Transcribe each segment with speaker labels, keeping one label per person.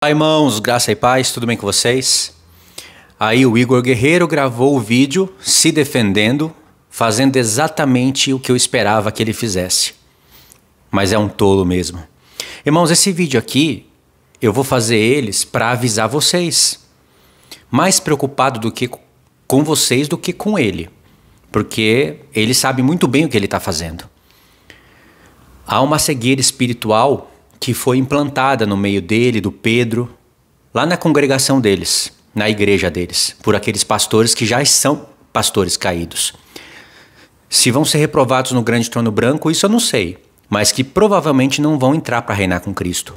Speaker 1: Olá, irmãos, graça e paz, tudo bem com vocês? Aí o Igor Guerreiro gravou o vídeo se defendendo, fazendo exatamente o que eu esperava que ele fizesse. Mas é um tolo mesmo. Irmãos, esse vídeo aqui, eu vou fazer eles para avisar vocês. Mais preocupado do que com vocês do que com ele. Porque ele sabe muito bem o que ele está fazendo. Há uma cegueira espiritual que foi implantada no meio dele, do Pedro, lá na congregação deles, na igreja deles, por aqueles pastores que já são pastores caídos. Se vão ser reprovados no grande trono branco, isso eu não sei, mas que provavelmente não vão entrar para reinar com Cristo.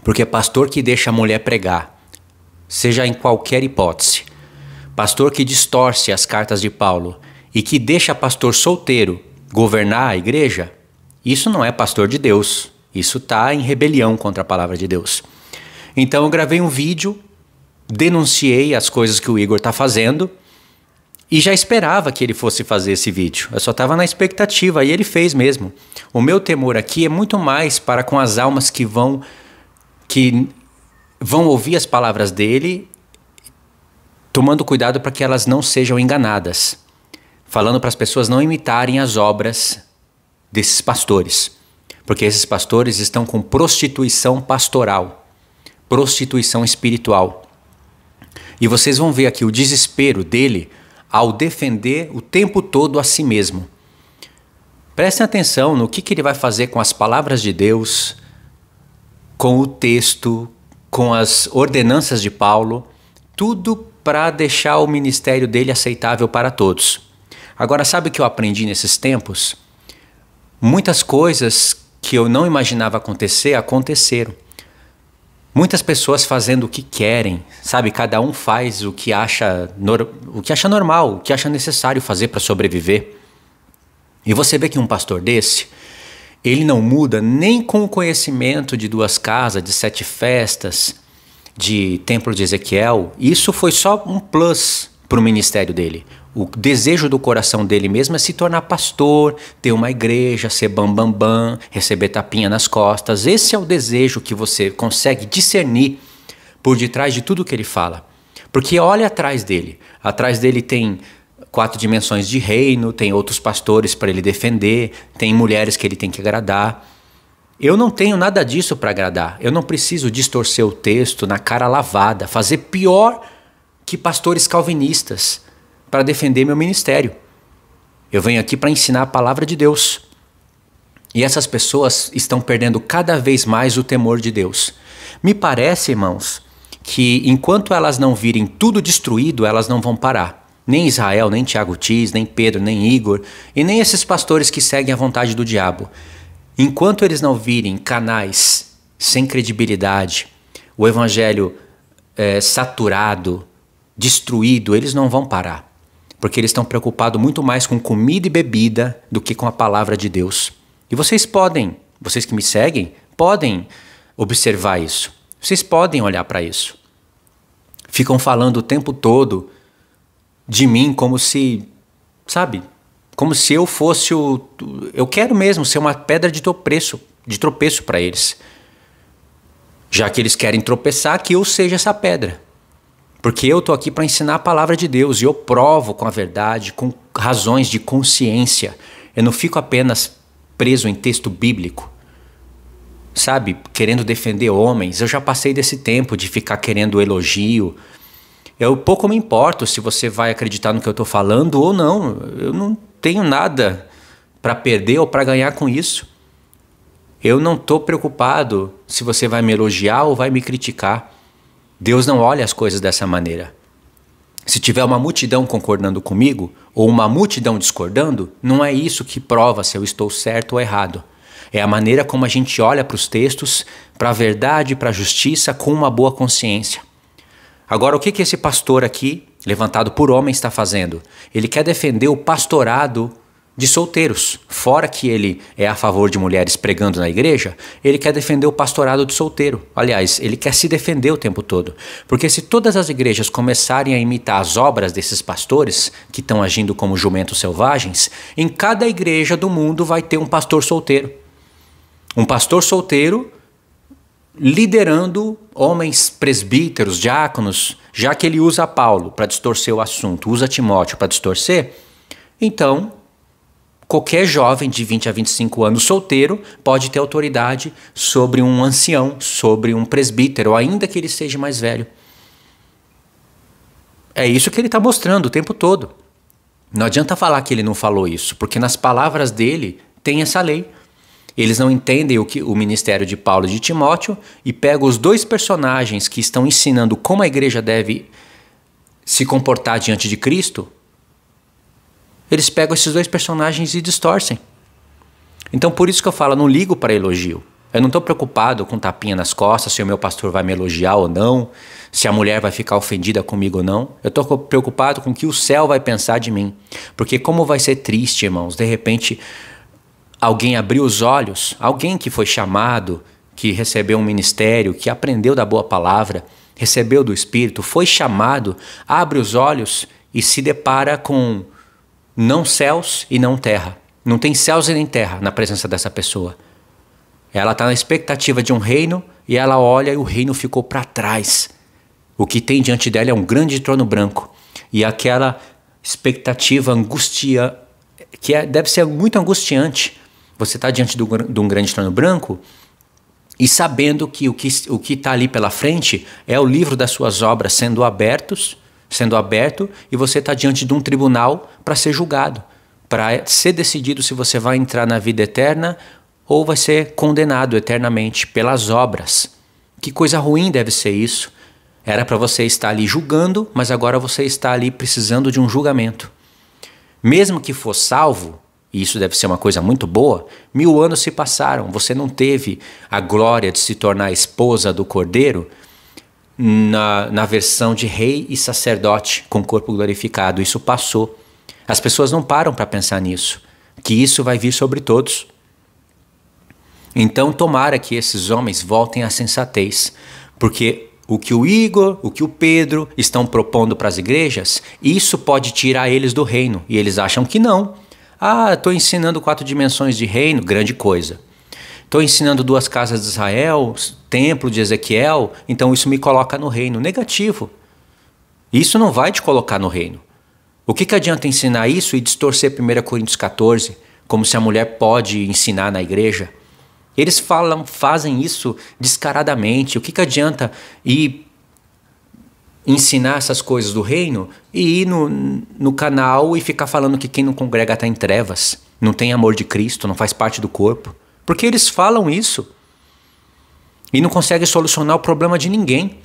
Speaker 1: Porque pastor que deixa a mulher pregar, seja em qualquer hipótese, pastor que distorce as cartas de Paulo e que deixa pastor solteiro governar a igreja, isso não é pastor de Deus. Isso está em rebelião contra a palavra de Deus. Então eu gravei um vídeo, denunciei as coisas que o Igor está fazendo e já esperava que ele fosse fazer esse vídeo. Eu só estava na expectativa e ele fez mesmo. O meu temor aqui é muito mais para com as almas que vão ouvir as palavras dele, tomando cuidado para que elas não sejam enganadas. Falando para as pessoas não imitarem as obras desses pastores. Porque esses pastores estão com prostituição pastoral, prostituição espiritual. E vocês vão ver aqui o desespero dele ao defender o tempo todo a si mesmo. Prestem atenção no que ele vai fazer com as palavras de Deus, com o texto, com as ordenanças de Paulo, tudo para deixar o ministério dele aceitável para todos. Agora, sabe o que eu aprendi nesses tempos? Muitas coisas que eu não imaginava acontecer, aconteceram. Muitas pessoas fazendo o que querem, sabe? Cada um faz o que acha normal, o que acha necessário fazer para sobreviver. E você vê que um pastor desse, ele não muda nem com o conhecimento de 2 casas, de 7 festas, de templo de Ezequiel. Isso foi só um plus para o ministério dele. O desejo do coração dele mesmo é se tornar pastor, ter uma igreja, ser bambambam, receber tapinha nas costas. Esse é o desejo que você consegue discernir por detrás de tudo que ele fala. Porque olha atrás dele. Atrás dele tem 4 dimensões de reino, tem outros pastores para ele defender, tem mulheres que ele tem que agradar. Eu não tenho nada disso para agradar. Eu não preciso distorcer o texto na cara lavada, fazer pior que pastores calvinistas para defender meu ministério. Eu venho aqui para ensinar a palavra de Deus. E essas pessoas estão perdendo cada vez mais o temor de Deus. Me parece, irmãos, que enquanto elas não virem tudo destruído, elas não vão parar. Nem Israel, nem Tiago Tis, nem Pedro, nem Igor, e nem esses pastores que seguem a vontade do diabo. Enquanto eles não virem canais sem credibilidade, o evangelho saturado, destruído, eles não vão parar. Porque eles estão preocupados muito mais com comida e bebida do que com a palavra de Deus. E vocês que me seguem, podem observar isso. Vocês podem olhar para isso. Ficam falando o tempo todo de mim como se, sabe, como se eu fosse eu quero mesmo ser uma pedra de tropeço para eles. Já que eles querem tropeçar, que eu seja essa pedra. Porque eu estou aqui para ensinar a palavra de Deus e eu provo com a verdade, com razões de consciência. Eu não fico apenas preso em texto bíblico, sabe, querendo defender homens. Eu já passei desse tempo de ficar querendo elogio. Eu pouco me importo se você vai acreditar no que eu estou falando ou não. Eu não tenho nada para perder ou para ganhar com isso. Eu não estou preocupado se você vai me elogiar ou vai me criticar. Deus não olha as coisas dessa maneira. Se tiver uma multidão concordando comigo ou uma multidão discordando, não é isso que prova se eu estou certo ou errado. É a maneira como a gente olha para os textos, para a verdade, para a justiça, com uma boa consciência. Agora, o que esse pastor aqui, levantado por homem, está fazendo? Ele quer defender o pastorado de solteiros. Fora que ele é a favor de mulheres pregando na igreja, ele quer defender o pastorado de solteiro. Aliás, ele quer se defender o tempo todo. Porque se todas as igrejas começarem a imitar as obras desses pastores, que estão agindo como jumentos selvagens, em cada igreja do mundo vai ter um pastor solteiro. Um pastor solteiro liderando homens presbíteros, diáconos, já que ele usa Paulo para distorcer o assunto, usa Timóteo para distorcer, então qualquer jovem de 20 a 25 anos solteiro pode ter autoridade sobre um ancião, sobre um presbítero, ainda que ele seja mais velho. É isso que ele está mostrando o tempo todo. Não adianta falar que ele não falou isso, porque nas palavras dele tem essa lei. Eles não entendem o ministério de Paulo e de Timóteo e pegam os dois personagens que estão ensinando como a igreja deve se comportar diante de Cristo. Eles pegam esses dois personagens e distorcem. Então por isso que eu falo, não ligo para elogio. Eu não estou preocupado com tapinha nas costas, se o meu pastor vai me elogiar ou não, se a mulher vai ficar ofendida comigo ou não. Eu estou preocupado com o que o céu vai pensar de mim. Porque como vai ser triste, irmãos, de repente alguém abriu os olhos, alguém que foi chamado, que recebeu um ministério, que aprendeu da boa palavra, recebeu do Espírito, foi chamado, abre os olhos e se depara com não céus e não terra. Não tem céus e nem terra na presença dessa pessoa. Ela está na expectativa de um reino e ela olha e o reino ficou para trás. O que tem diante dela é um grande trono branco. E aquela expectativa angustia, deve ser muito angustiante. Você está diante de um grande trono branco e sabendo que o que está ali pela frente é o livro das suas obras sendo aberto, e você está diante de um tribunal para ser julgado, para ser decidido se você vai entrar na vida eterna ou vai ser condenado eternamente pelas obras. Que coisa ruim deve ser isso. Era para você estar ali julgando, mas agora você está ali precisando de um julgamento. Mesmo que for salvo, e isso deve ser uma coisa muito boa, 1000 anos se passaram, você não teve a glória de se tornar a esposa do Cordeiro na versão de rei e sacerdote com corpo glorificado. Isso passou. As pessoas não param para pensar nisso, que isso vai vir sobre todos. Então tomara que esses homens voltem à sensatez, porque o que o Igor, o que o Pedro estão propondo para as igrejas, isso pode tirar eles do reino, e eles acham que não. Ah, estou ensinando 4 dimensões de reino, grande coisa. Estou ensinando 2 casas de Israel, templo de Ezequiel, então isso me coloca no reino. Negativo. Isso não vai te colocar no reino. O que adianta ensinar isso e distorcer 1 Coríntios 14, como se a mulher pode ensinar na igreja? Eles fazem isso descaradamente. O que adianta ir ensinar essas coisas do reino e ir no canal e ficar falando que quem não congrega está em trevas, não tem amor de Cristo, não faz parte do corpo? Porque eles falam isso e não conseguem solucionar o problema de ninguém.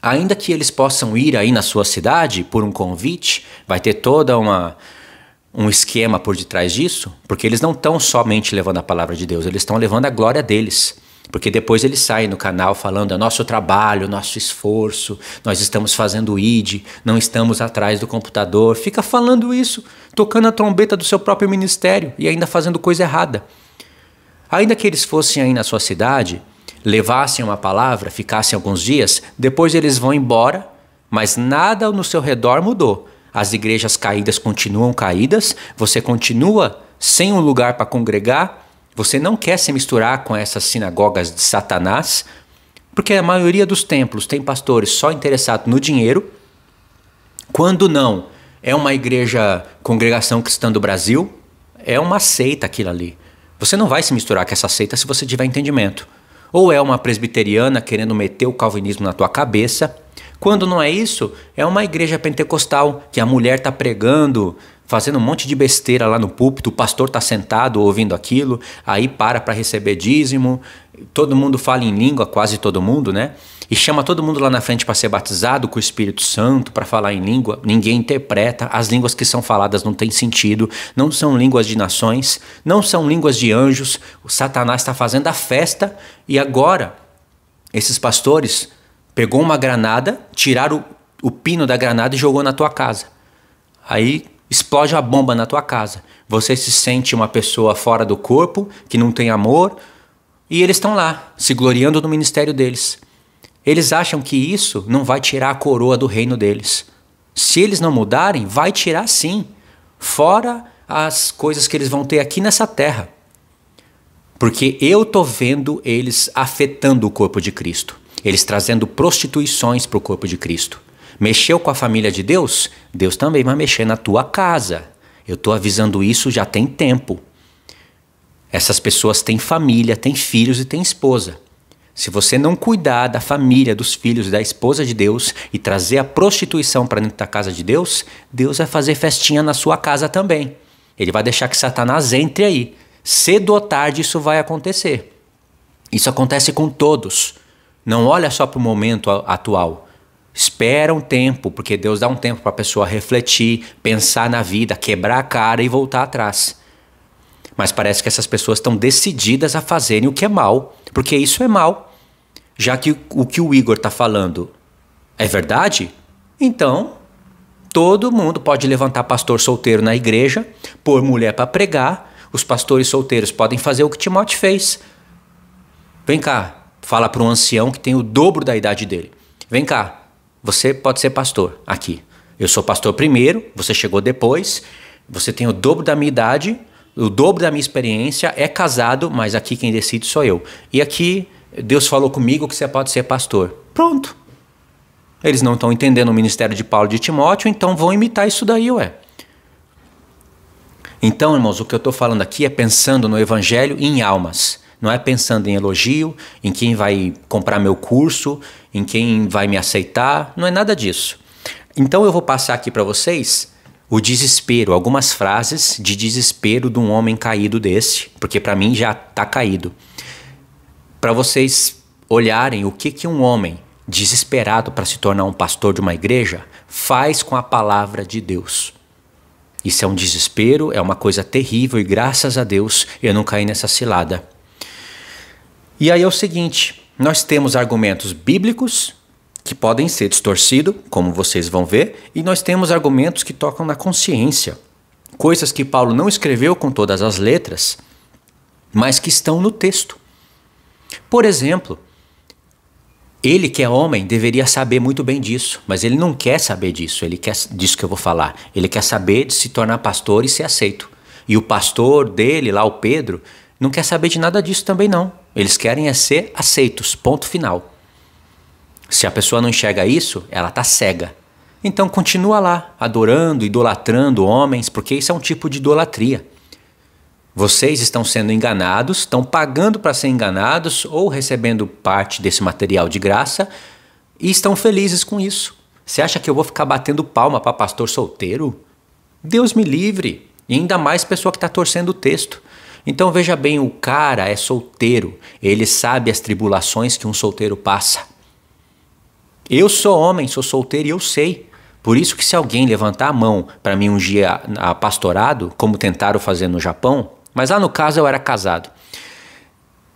Speaker 1: Ainda que eles possam ir aí na sua cidade por um convite, vai ter toda um esquema por detrás disso, porque eles não estão somente levando a palavra de Deus, eles estão levando a glória deles. Porque depois eles saem no canal falando é nosso trabalho, nosso esforço, nós estamos fazendo o ID, não estamos atrás do computador. Fica falando isso, tocando a trombeta do seu próprio ministério e ainda fazendo coisa errada. Ainda que eles fossem aí na sua cidade, levassem uma palavra, ficassem alguns dias, depois eles vão embora, mas nada no seu redor mudou. As igrejas caídas continuam caídas, você continua sem um lugar para congregar, você não quer se misturar com essas sinagogas de Satanás, porque a maioria dos templos tem pastores só interessados no dinheiro. Quando não, é uma congregação cristã do Brasil, é uma seita aquilo ali. Você não vai se misturar com essa seita se você tiver entendimento. Ou é uma presbiteriana querendo meter o calvinismo na tua cabeça. Quando não é isso, é uma igreja pentecostal que a mulher está pregando, fazendo um monte de besteira lá no púlpito, o pastor está sentado ouvindo aquilo, aí para receber dízimo, todo mundo fala em língua, quase todo mundo, né? E chama todo mundo lá na frente para ser batizado com o Espírito Santo, para falar em língua. Ninguém interpreta, as línguas que são faladas não têm sentido, não são línguas de nações, não são línguas de anjos. O Satanás está fazendo a festa e agora esses pastores pegou uma granada, tiraram o pino da granada e jogou na tua casa. Aí explode uma bomba na tua casa. Você se sente uma pessoa fora do corpo, que não tem amor, e eles estão lá, se gloriando no ministério deles. Eles acham que isso não vai tirar a coroa do reino deles. Se eles não mudarem, vai tirar sim. Fora as coisas que eles vão ter aqui nessa terra. Porque eu tô vendo eles afetando o corpo de Cristo. Eles trazendo prostituições para o corpo de Cristo. Mexeu com a família de Deus? Deus também vai mexer na tua casa. Eu estou avisando isso já tem tempo. Essas pessoas têm família, têm filhos e têm esposa. Se você não cuidar da família, dos filhos e da esposa de Deus e trazer a prostituição para dentro da casa de Deus, Deus vai fazer festinha na sua casa também. Ele vai deixar que Satanás entre aí. Cedo ou tarde isso vai acontecer. Isso acontece com todos. Não olha só para o momento atual. Espera um tempo, porque Deus dá um tempo para a pessoa refletir, pensar na vida, quebrar a cara e voltar atrás. Mas parece que essas pessoas estão decididas a fazerem o que é mal, porque isso é mal. Já que o que o Igor está falando é verdade, então todo mundo pode levantar pastor solteiro na igreja, pôr mulher para pregar, os pastores solteiros podem fazer o que Timóteo fez. Vem cá, fala para um ancião que tem o dobro da idade dele. Vem cá, você pode ser pastor aqui. Eu sou pastor primeiro, você chegou depois, você tem o dobro da minha idade, o dobro da minha experiência, é casado, mas aqui quem decide sou eu. E aqui Deus falou comigo que você pode ser pastor. Pronto. Eles não estão entendendo o ministério de Paulo e de Timóteo, então vão imitar isso daí, ué. Então, irmãos, o que eu estou falando aqui é pensando no evangelho em almas. Não é pensando em elogio, em quem vai comprar meu curso, em quem vai me aceitar. Não é nada disso. Então eu vou passar aqui para vocês o desespero, algumas frases de desespero de um homem caído desse, porque para mim já está caído. Para vocês olharem o que um homem desesperado para se tornar um pastor de uma igreja faz com a palavra de Deus. Isso é um desespero, é uma coisa terrível e graças a Deus eu não caí nessa cilada. E aí é o seguinte, nós temos argumentos bíblicos que podem ser distorcidos, como vocês vão ver, e nós temos argumentos que tocam na consciência, coisas que Paulo não escreveu com todas as letras, mas que estão no texto. Por exemplo, ele que é homem deveria saber muito bem disso, mas ele não quer saber disso, ele quer disso que eu vou falar. Ele quer saber de se tornar pastor e ser aceito. E o pastor dele, lá o Pedro, não quer saber de nada disso também não. Eles querem é ser aceitos, ponto final. Se a pessoa não enxerga isso, ela está cega. Então continua lá, adorando, idolatrando homens, porque isso é um tipo de idolatria. Vocês estão sendo enganados, estão pagando para ser enganados ou recebendo parte desse material de graça e estão felizes com isso. Você acha que eu vou ficar batendo palma para pastor solteiro? Deus me livre. E ainda mais pessoa que está torcendo o texto. Então veja bem, o cara é solteiro. Ele sabe as tribulações que um solteiro passa. Eu sou homem, sou solteiro e eu sei. Por isso que se alguém levantar a mão para mim ungir a pastorado, como tentaram fazer no Japão, mas lá no caso eu era casado.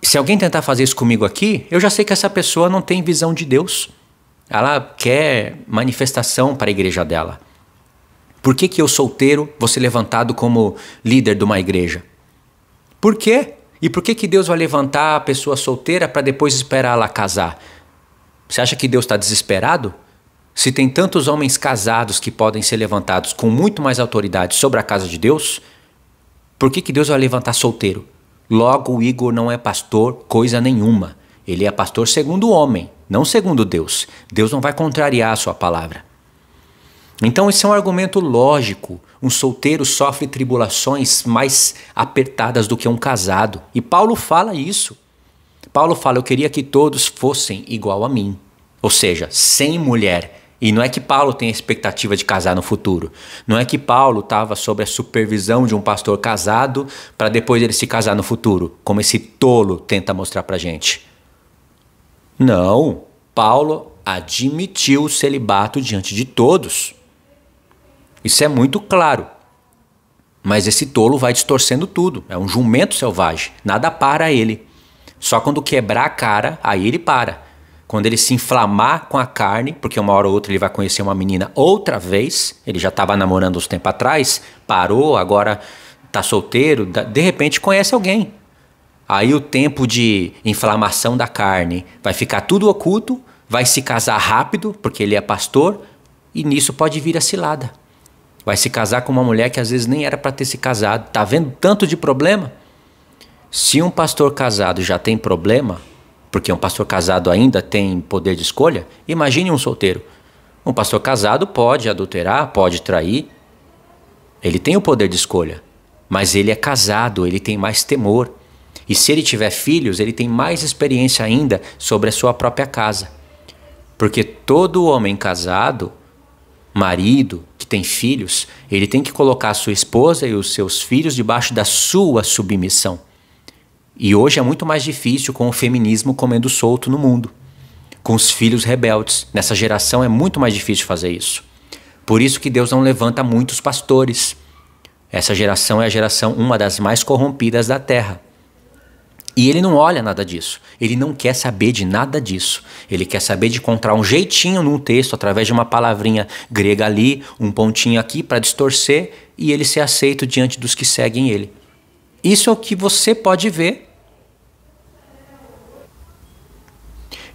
Speaker 1: Se alguém tentar fazer isso comigo aqui, eu já sei que essa pessoa não tem visão de Deus. Ela quer manifestação para a igreja dela. Por que eu solteiro vou ser levantado como líder de uma igreja? Por quê? E por que Deus vai levantar a pessoa solteira para depois esperar ela casar? Você acha que Deus está desesperado? Se tem tantos homens casados que podem ser levantados com muito mais autoridade sobre a casa de Deus, por que Deus vai levantar solteiro? Logo, o Igor não é pastor coisa nenhuma. Ele é pastor segundo o homem, não segundo Deus. Deus não vai contrariar a sua palavra. Então, esse é um argumento lógico. Um solteiro sofre tribulações mais apertadas do que um casado. E Paulo fala isso. Paulo fala, eu queria que todos fossem igual a mim. Ou seja, sem mulher. E não é que Paulo tem a expectativa de casar no futuro. Não é que Paulo estava sob a supervisão de um pastor casado para depois ele se casar no futuro, como esse tolo tenta mostrar para a gente. Não, Paulo admitiu o celibato diante de todos. Isso é muito claro. Mas esse tolo vai distorcendo tudo. É um jumento selvagem. Nada para ele. Só quando quebrar a cara, aí ele para. Quando ele se inflamar com a carne, porque uma hora ou outra ele vai conhecer uma menina outra vez, ele já estava namorando uns tempos atrás, parou, agora está solteiro, de repente conhece alguém. Aí o tempo de inflamação da carne vai ficar tudo oculto, vai se casar rápido, porque ele é pastor, e nisso pode vir a cilada. Vai se casar com uma mulher que às vezes nem era para ter se casado. Tá vendo tanto de problema? Se um pastor casado já tem problema, porque um pastor casado ainda tem poder de escolha, imagine um solteiro. Um pastor casado pode adulterar, pode trair, ele tem o poder de escolha, mas ele é casado, ele tem mais temor. E se ele tiver filhos, ele tem mais experiência ainda sobre a sua própria casa. Porque todo homem casado, marido, que tem filhos, ele tem que colocar a sua esposa e os seus filhos debaixo da sua submissão. E hoje é muito mais difícil com o feminismo comendo solto no mundo, com os filhos rebeldes. Nessa geração é muito mais difícil fazer isso. Por isso que Deus não levanta muitos pastores. Essa geração é a geração, uma das mais corrompidas da terra. E ele não olha nada disso. Ele não quer saber de nada disso. Ele quer saber de encontrar um jeitinho num texto, através de uma palavrinha grega ali, um pontinho aqui para distorcer, e ele ser aceito diante dos que seguem ele. Isso é o que você pode ver.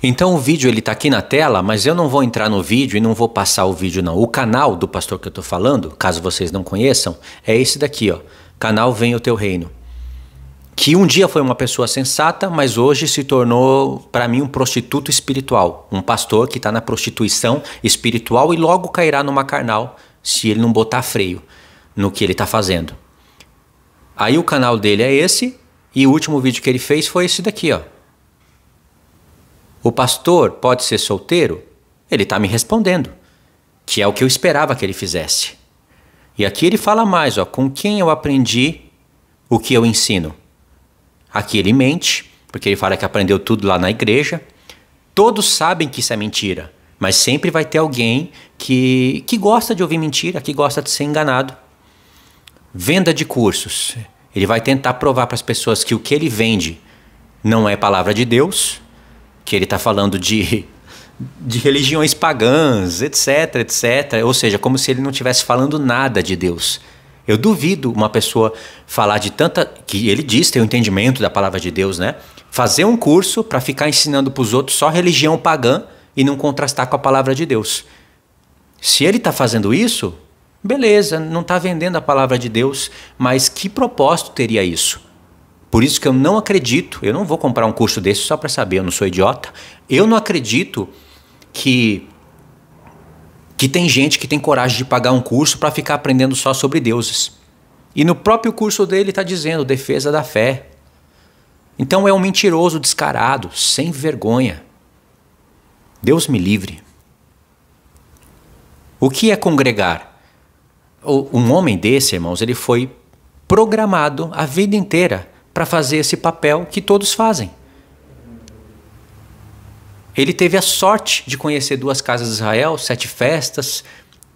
Speaker 1: Então o vídeo ele está aqui na tela, mas eu não vou entrar no vídeo e não vou passar o vídeo não. O canal do pastor que eu estou falando, caso vocês não conheçam, é esse daqui, ó. Canal Venha o Teu Reino. Que um dia foi uma pessoa sensata, mas hoje se tornou, para mim, um prostituto espiritual. Um pastor que está na prostituição espiritual e logo cairá numa carnal, se ele não botar freio no que ele está fazendo. Aí o canal dele é esse, e o último vídeo que ele fez foi esse daqui, ó. O pastor pode ser solteiro? Ele está me respondendo, que é o que eu esperava que ele fizesse. E aqui ele fala mais, ó, com quem eu aprendi o que eu ensino. Aqui ele mente, porque ele fala que aprendeu tudo lá na igreja. Todos sabem que isso é mentira, mas sempre vai ter alguém que gosta de ouvir mentira, que gosta de ser enganado. Venda de cursos. Ele vai tentar provar para as pessoas que o que ele vende não é palavra de Deus, que ele está falando de religiões pagãs, etc, etc. Ou seja, como se ele não estivesse falando nada de Deus. Eu duvido uma pessoa falar de tanta... que ele diz ter o entendimento da palavra de Deus, né? Fazer um curso para ficar ensinando para os outros só religião pagã e não contrastar com a palavra de Deus. Se ele está fazendo isso, beleza, não está vendendo a palavra de Deus, mas que propósito teria isso? Por isso que eu não acredito, eu não vou comprar um curso desse só para saber, eu não sou idiota. Eu não acredito que tem gente que tem coragem de pagar um curso para ficar aprendendo só sobre deuses. E no próprio curso dele está dizendo defesa da fé. Então é um mentiroso descarado, sem vergonha. Deus me livre. O que é congregar? Um homem desse, irmãos, ele foi programado a vida inteira para fazer esse papel que todos fazem. Ele teve a sorte de conhecer 2 casas de Israel, 7 festas,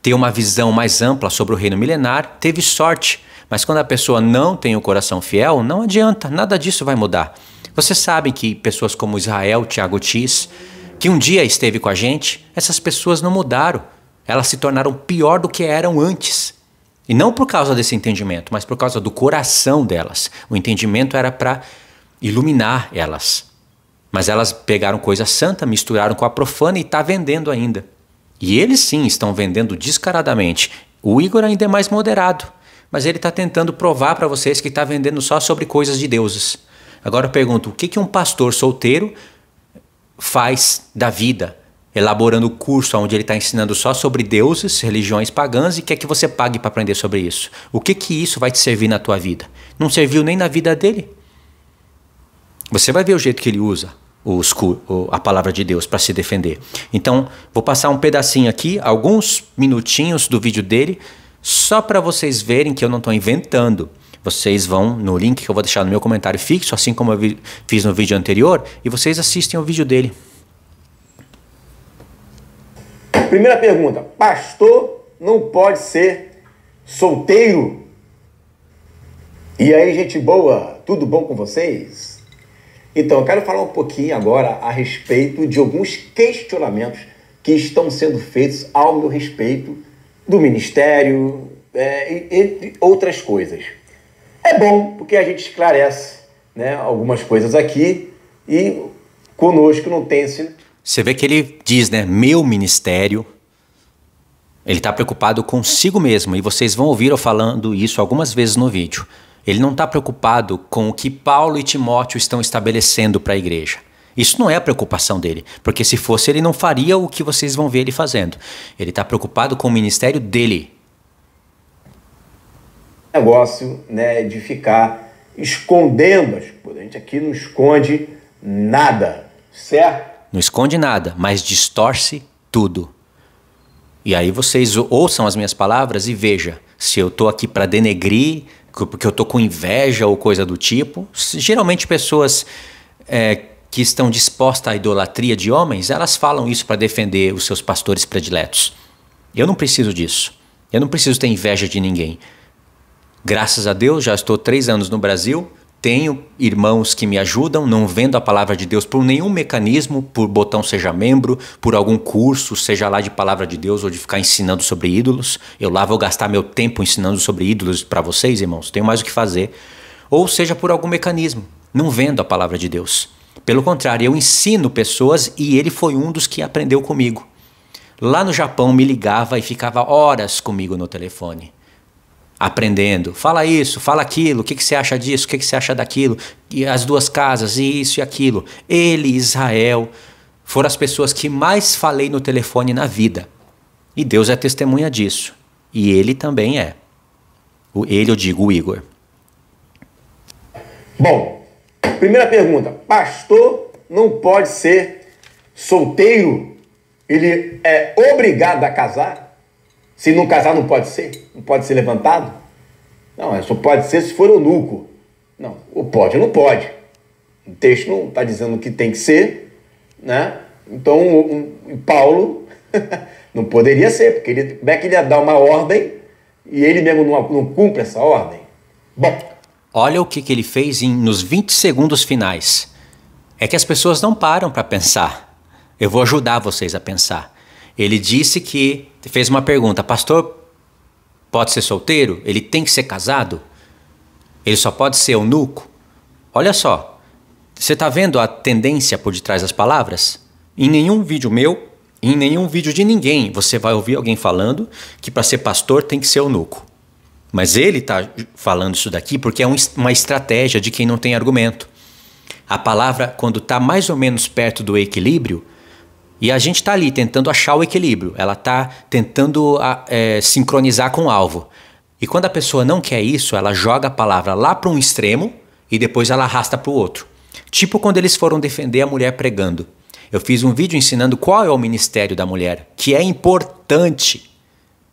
Speaker 1: ter uma visão mais ampla sobre o reino milenar, teve sorte. Mas quando a pessoa não tem o coração fiel, não adianta, nada disso vai mudar. Vocês sabem que pessoas como Israel, Tiago Tis, que um dia esteve com a gente, essas pessoas não mudaram. Elas se tornaram pior do que eram antes. E não por causa desse entendimento, mas por causa do coração delas. O entendimento era para iluminar elas. Mas elas pegaram coisa santa, misturaram com a profana e está vendendo ainda. E eles sim estão vendendo descaradamente. O Igor ainda é mais moderado, mas ele está tentando provar para vocês que está vendendo só sobre coisas de deuses. Agora eu pergunto, o que um pastor solteiro faz da vida? Elaborando o curso onde ele está ensinando só sobre deuses, religiões pagãs e quer que você pague para aprender sobre isso. O que isso vai te servir na tua vida? Não serviu nem na vida dele. Você vai ver o jeito que ele usa a palavra de Deus para se defender. Então, vou passar um pedacinho aqui, alguns minutinhos do vídeo dele, só para vocês verem que eu não estou inventando. Vocês vão no link que eu vou deixar no meu comentário fixo, assim como eu fiz no vídeo anterior, e vocês assistem o vídeo dele.
Speaker 2: Primeira pergunta, pastor não pode ser solteiro? E aí, gente boa, tudo bom com vocês? Então, eu quero falar um pouquinho agora a respeito de alguns questionamentos que estão sendo feitos ao meu respeito do ministério, entre outras coisas. É bom porque a gente esclarece, né, algumas coisas aqui e conosco não tem esse...
Speaker 1: Você vê que ele diz, né, meu ministério. Ele está preocupado consigo mesmo e vocês vão ouvir eu falando isso algumas vezes no vídeo. Ele não está preocupado com o que Paulo e Timóteo estão estabelecendo para a igreja. Isso não é a preocupação dele, porque se fosse ele não faria o que vocês vão ver ele fazendo. Ele está preocupado com o ministério dele.
Speaker 2: Negócio, né, de ficar escondendo as coisas. A gente aqui não esconde nada, certo?
Speaker 1: Não esconde nada, mas distorce tudo. E aí vocês ouçam as minhas palavras e veja se eu estou aqui para denegrir, porque eu estou com inveja ou coisa do tipo. Geralmente pessoas que estão dispostas à idolatria de homens, elas falam isso para defender os seus pastores prediletos. Eu não preciso disso. Eu não preciso ter inveja de ninguém. Graças a Deus, já estou 3 anos no Brasil, tenho irmãos que me ajudam, não vendo a palavra de Deus por nenhum mecanismo, por botão seja membro, por algum curso, seja lá de palavra de Deus ou de ficar ensinando sobre ídolos. Eu lá vou gastar meu tempo ensinando sobre ídolos para vocês, irmãos, tenho mais o que fazer. Ou seja por algum mecanismo, não vendo a palavra de Deus. Pelo contrário, eu ensino pessoas e ele foi um dos que aprendeu comigo. Lá no Japão me ligava e ficava horas comigo no telefone. Aprendendo, fala isso, fala aquilo, o que você acha disso, o que você acha daquilo, e as 2 casas, isso e aquilo. Ele e Israel foram as pessoas que mais falei no telefone na vida. E Deus é testemunha disso. E ele também é. Ele, eu digo, o Igor.
Speaker 2: Bom, primeira pergunta. Pastor não pode ser solteiro? Ele é obrigado a casar? Se não casar, não pode ser? Não pode ser levantado? Não, só pode ser se for eunuco. Não, ou pode ou não pode. O texto não está dizendo que tem que ser, né? Então, Paulo não poderia ser, porque como é que ele ia dar uma ordem e ele mesmo não cumpre essa ordem? Bom.
Speaker 1: Olha o que ele fez nos 20 segundos finais. É que as pessoas não param para pensar. Eu vou ajudar vocês a pensar. Ele disse que, fez uma pergunta, pastor, pode ser solteiro? Ele tem que ser casado? Ele só pode ser eunuco? Olha só, você está vendo a tendência por detrás das palavras? Em nenhum vídeo meu, em nenhum vídeo de ninguém, você vai ouvir alguém falando que para ser pastor tem que ser eunuco. Mas ele está falando isso daqui porque é uma estratégia de quem não tem argumento. A palavra, quando está mais ou menos perto do equilíbrio, e a gente está ali tentando achar o equilíbrio. Ela está tentando sincronizar com o alvo. E quando a pessoa não quer isso, ela joga a palavra lá para um extremo e depois ela arrasta para o outro. Tipo quando eles foram defender a mulher pregando. Eu fiz um vídeo ensinando qual é o ministério da mulher, que é importante,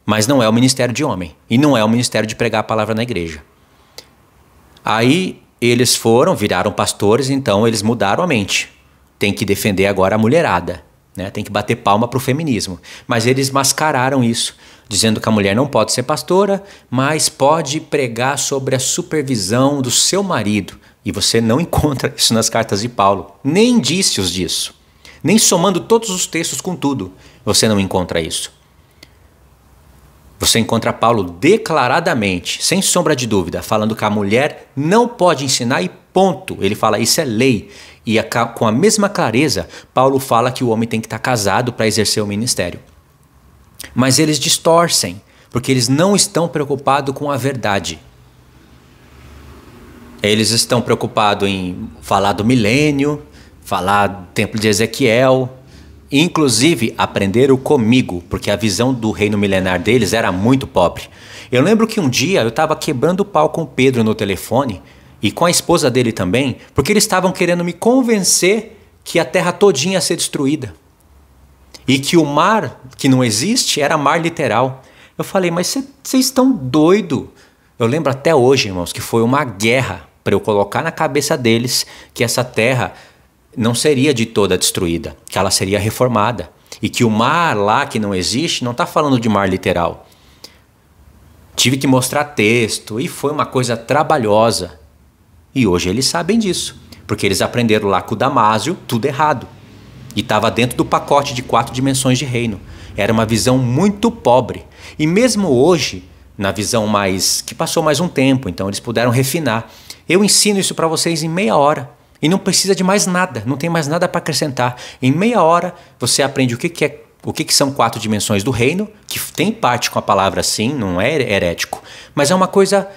Speaker 1: mas não é o ministério de homem. E não é o ministério de pregar a palavra na igreja. Aí eles viraram pastores, então eles mudaram a mente. Tem que defender agora a mulherada. Né? Tem que bater palma para o feminismo. Mas eles mascararam isso, dizendo que a mulher não pode ser pastora, mas pode pregar sobre a supervisão do seu marido. E você não encontra isso nas cartas de Paulo. Nem indícios disso. Nem somando todos os textos com tudo, você não encontra isso. Você encontra Paulo declaradamente, sem sombra de dúvida, falando que a mulher não pode ensinar e ponto. Ele fala, isso é lei. E com a mesma clareza, Paulo fala que o homem tem que estar casado para exercer o ministério. Mas eles distorcem, porque eles não estão preocupados com a verdade. Eles estão preocupados em falar do milênio, falar do templo de Ezequiel, inclusive aprenderam comigo, porque a visão do reino milenar deles era muito pobre. Eu lembro que um dia eu estava quebrando o pau com o Pedro no telefone, e com a esposa dele também, porque eles estavam querendo me convencer que a terra todinha ia ser destruída. E que o mar, que não existe, era mar literal. Eu falei, mas vocês estão doidos. Eu lembro até hoje, irmãos, que foi uma guerra para eu colocar na cabeça deles que essa terra não seria de toda destruída, que ela seria reformada. E que o mar lá, que não existe, não está falando de mar literal. Tive que mostrar texto e foi uma coisa trabalhosa. E hoje eles sabem disso, porque eles aprenderam lá com o Damásio tudo errado. E estava dentro do pacote de 4 dimensões de reino. Era uma visão muito pobre. E mesmo hoje, na visão que passou mais um tempo, então eles puderam refinar. Eu ensino isso para vocês em meia hora. E não precisa de mais nada, não tem mais nada para acrescentar. Em meia hora você aprende o que são 4 dimensões do reino, que tem parte com a palavra sim, não é herético, mas é uma coisa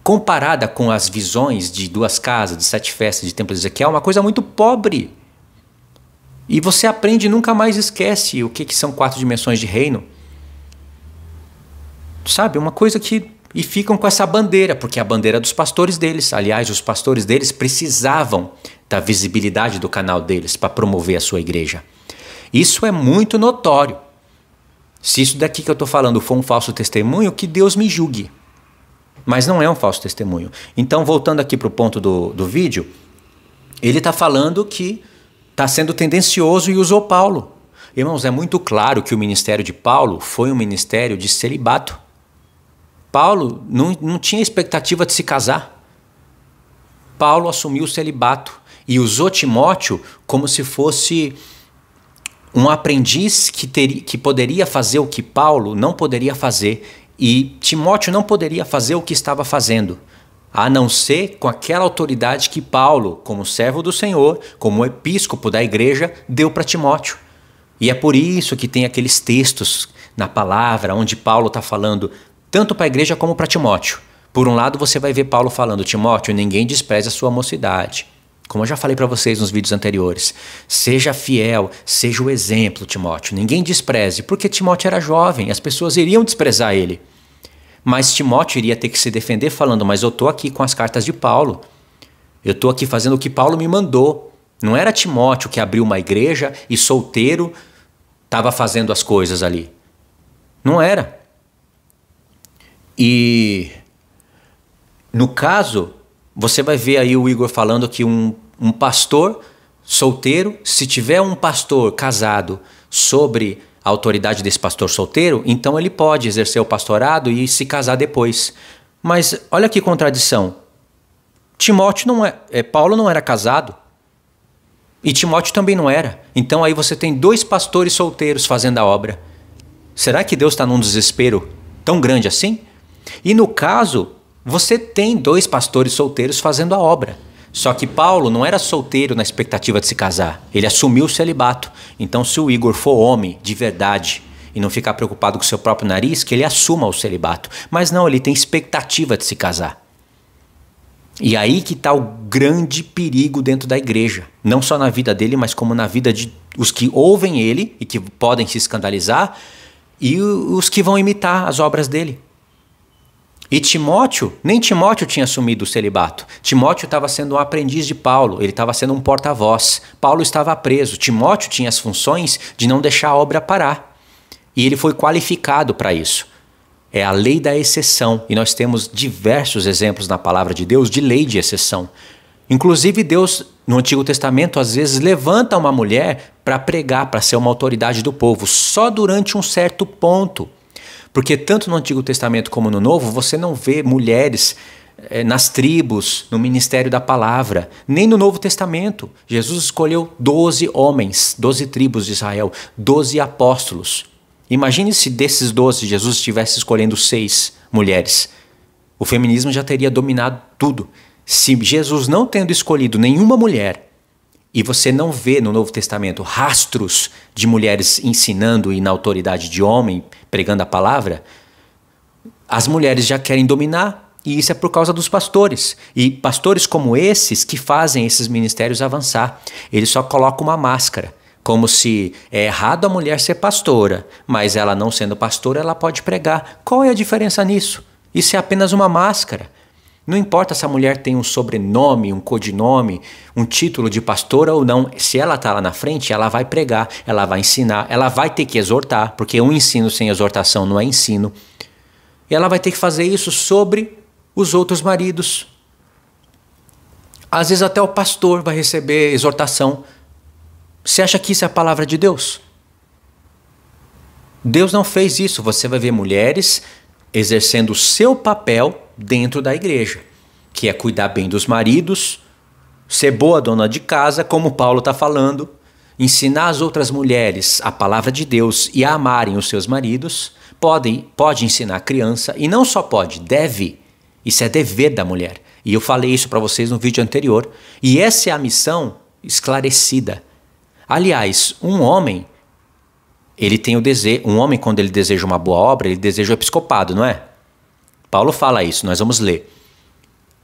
Speaker 1: comparada com as visões de 2 casas, de 7 festas, de templo de Ezequiel, é uma coisa muito pobre. E você aprende e nunca mais esquece o que são 4 dimensões de reino. Sabe, uma coisa que... E ficam com essa bandeira, porque é a bandeira dos pastores deles. Aliás, os pastores deles precisavam da visibilidade do canal deles para promover a sua igreja. Isso é muito notório. Se isso daqui que eu estou falando for um falso testemunho, que Deus me julgue. Mas não é um falso testemunho. Então, voltando aqui para o ponto do vídeo, ele está falando que está sendo tendencioso e usou Paulo. Irmãos, é muito claro que o ministério de Paulo foi um ministério de celibato. Paulo não tinha expectativa de se casar. Paulo assumiu o celibato e usou Timóteo como se fosse um aprendiz que poderia fazer o que Paulo não poderia fazer, e Timóteo não poderia fazer o que estava fazendo, a não ser com aquela autoridade que Paulo, como servo do Senhor, como episcopo da igreja, deu para Timóteo. E é por isso que tem aqueles textos na palavra onde Paulo está falando tanto para a igreja como para Timóteo. Por um lado, você vai ver Paulo falando: Timóteo, ninguém despreze a sua mocidade. Como eu já falei para vocês nos vídeos anteriores, seja fiel, seja o exemplo, Timóteo. Ninguém despreze, porque Timóteo era jovem, as pessoas iriam desprezar ele. Mas Timóteo iria ter que se defender falando: mas eu estou aqui com as cartas de Paulo. Eu estou aqui fazendo o que Paulo me mandou. Não era Timóteo que abriu uma igreja e solteiro estava fazendo as coisas ali. Não era. E no caso, você vai ver aí o Igor falando que um pastor solteiro, se tiver um pastor casado sobre a autoridade desse pastor solteiro, então ele pode exercer o pastorado e se casar depois. Mas olha que contradição. Paulo não era casado e Timóteo também não era. Então aí você tem 2 pastores solteiros fazendo a obra. Será que Deus está num desespero tão grande assim? E no caso, você tem 2 pastores solteiros fazendo a obra. Só que Paulo não era solteiro na expectativa de se casar. Ele assumiu o celibato. Então, se o Igor for homem de verdade e não ficar preocupado com o seu próprio nariz, que ele assuma o celibato. Mas não, ele tem expectativa de se casar. E aí que está o grande perigo dentro da igreja. Não só na vida dele, mas como na vida de os que ouvem ele e que podem se escandalizar, e os que vão imitar as obras dele. E nem Timóteo tinha assumido o celibato. Timóteo estava sendo um aprendiz de Paulo, ele estava sendo um porta-voz. Paulo estava preso, Timóteo tinha as funções de não deixar a obra parar. E ele foi qualificado para isso. É a lei da exceção, e nós temos diversos exemplos na palavra de Deus de lei de exceção. Inclusive Deus, no Antigo Testamento, às vezes levanta uma mulher para pregar, para ser uma autoridade do povo, só durante um certo ponto. Porque tanto no Antigo Testamento como no Novo, você não vê mulheres nas tribos, no ministério da palavra. Nem no Novo Testamento. Jesus escolheu 12 homens, 12 tribos de Israel, 12 apóstolos. Imagine se desses 12 Jesus estivesse escolhendo 6 mulheres. O feminismo já teria dominado tudo. Se Jesus não tendo escolhido nenhuma mulher, e você não vê no Novo Testamento rastros de mulheres ensinando e na autoridade de homem, pregando a palavra, as mulheres já querem dominar, e isso é por causa dos pastores. E pastores como esses que fazem esses ministérios avançar, eles só colocam uma máscara, como se é errado a mulher ser pastora, mas ela não sendo pastora, ela pode pregar. Qual é a diferença nisso? Isso é apenas uma máscara. Não importa se a mulher tem um sobrenome, um codinome, um título de pastora ou não. Se ela está lá na frente, ela vai pregar, ela vai ensinar, ela vai ter que exortar, porque um ensino sem exortação não é ensino. E ela vai ter que fazer isso sobre os outros maridos. Às vezes até o pastor vai receber exortação. Você acha que isso é a palavra de Deus? Deus não fez isso. Você vai ver mulheres exercendo o seu papel dentro da igreja, que é cuidar bem dos maridos, ser boa dona de casa, como Paulo está falando, ensinar as outras mulheres a palavra de Deus e a amarem os seus maridos, pode ensinar a criança, e não só pode, deve. Isso é dever da mulher. E eu falei isso para vocês no vídeo anterior. E essa é a missão esclarecida. Aliás, um homem, ele tem o desejo, um homem quando ele deseja uma boa obra, ele deseja o episcopado, não é? Paulo fala isso, nós vamos ler.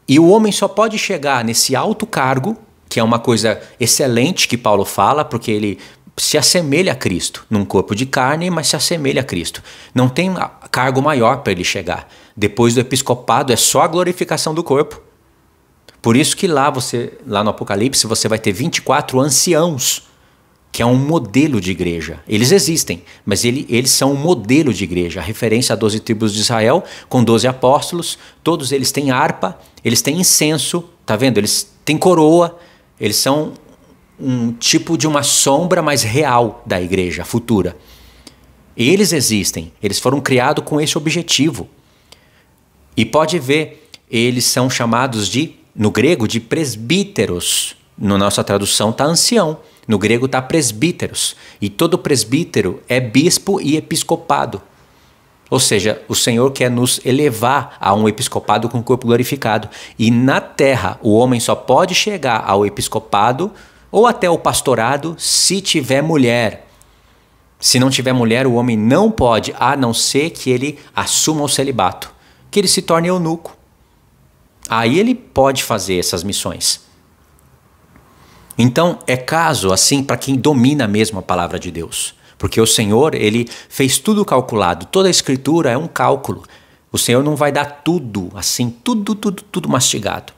Speaker 1: E o homem só pode chegar nesse alto cargo, que é uma coisa excelente que Paulo fala, porque ele se assemelha a Cristo, num corpo de carne, mas se assemelha a Cristo. Não tem cargo maior para ele chegar. Depois do episcopado é só a glorificação do corpo. Por isso que lá no Apocalipse você vai ter 24 anciãos, que é um modelo de igreja. Eles existem, mas eles são um modelo de igreja. A referência a 12 tribos de Israel, com 12 apóstolos, todos eles têm harpa, eles têm incenso, tá vendo? Eles têm coroa, eles são um tipo de uma sombra mais real da igreja futura. Eles existem, eles foram criados com esse objetivo. E pode ver, eles são chamados no grego, de presbíteros. Na nossa tradução está ancião. No grego está presbíteros. E todo presbítero é bispo e episcopado. Ou seja, o Senhor quer nos elevar a um episcopado com o corpo glorificado. E na terra, o homem só pode chegar ao episcopado ou até o pastorado se tiver mulher. Se não tiver mulher, o homem não pode, a não ser que ele assuma o celibato, que ele se torne eunuco. Aí ele pode fazer essas missões. Então, é caso assim para quem domina mesmo a palavra de Deus. Porque o Senhor, ele fez tudo calculado. Toda a escritura é um cálculo. O Senhor não vai dar tudo assim, tudo mastigado.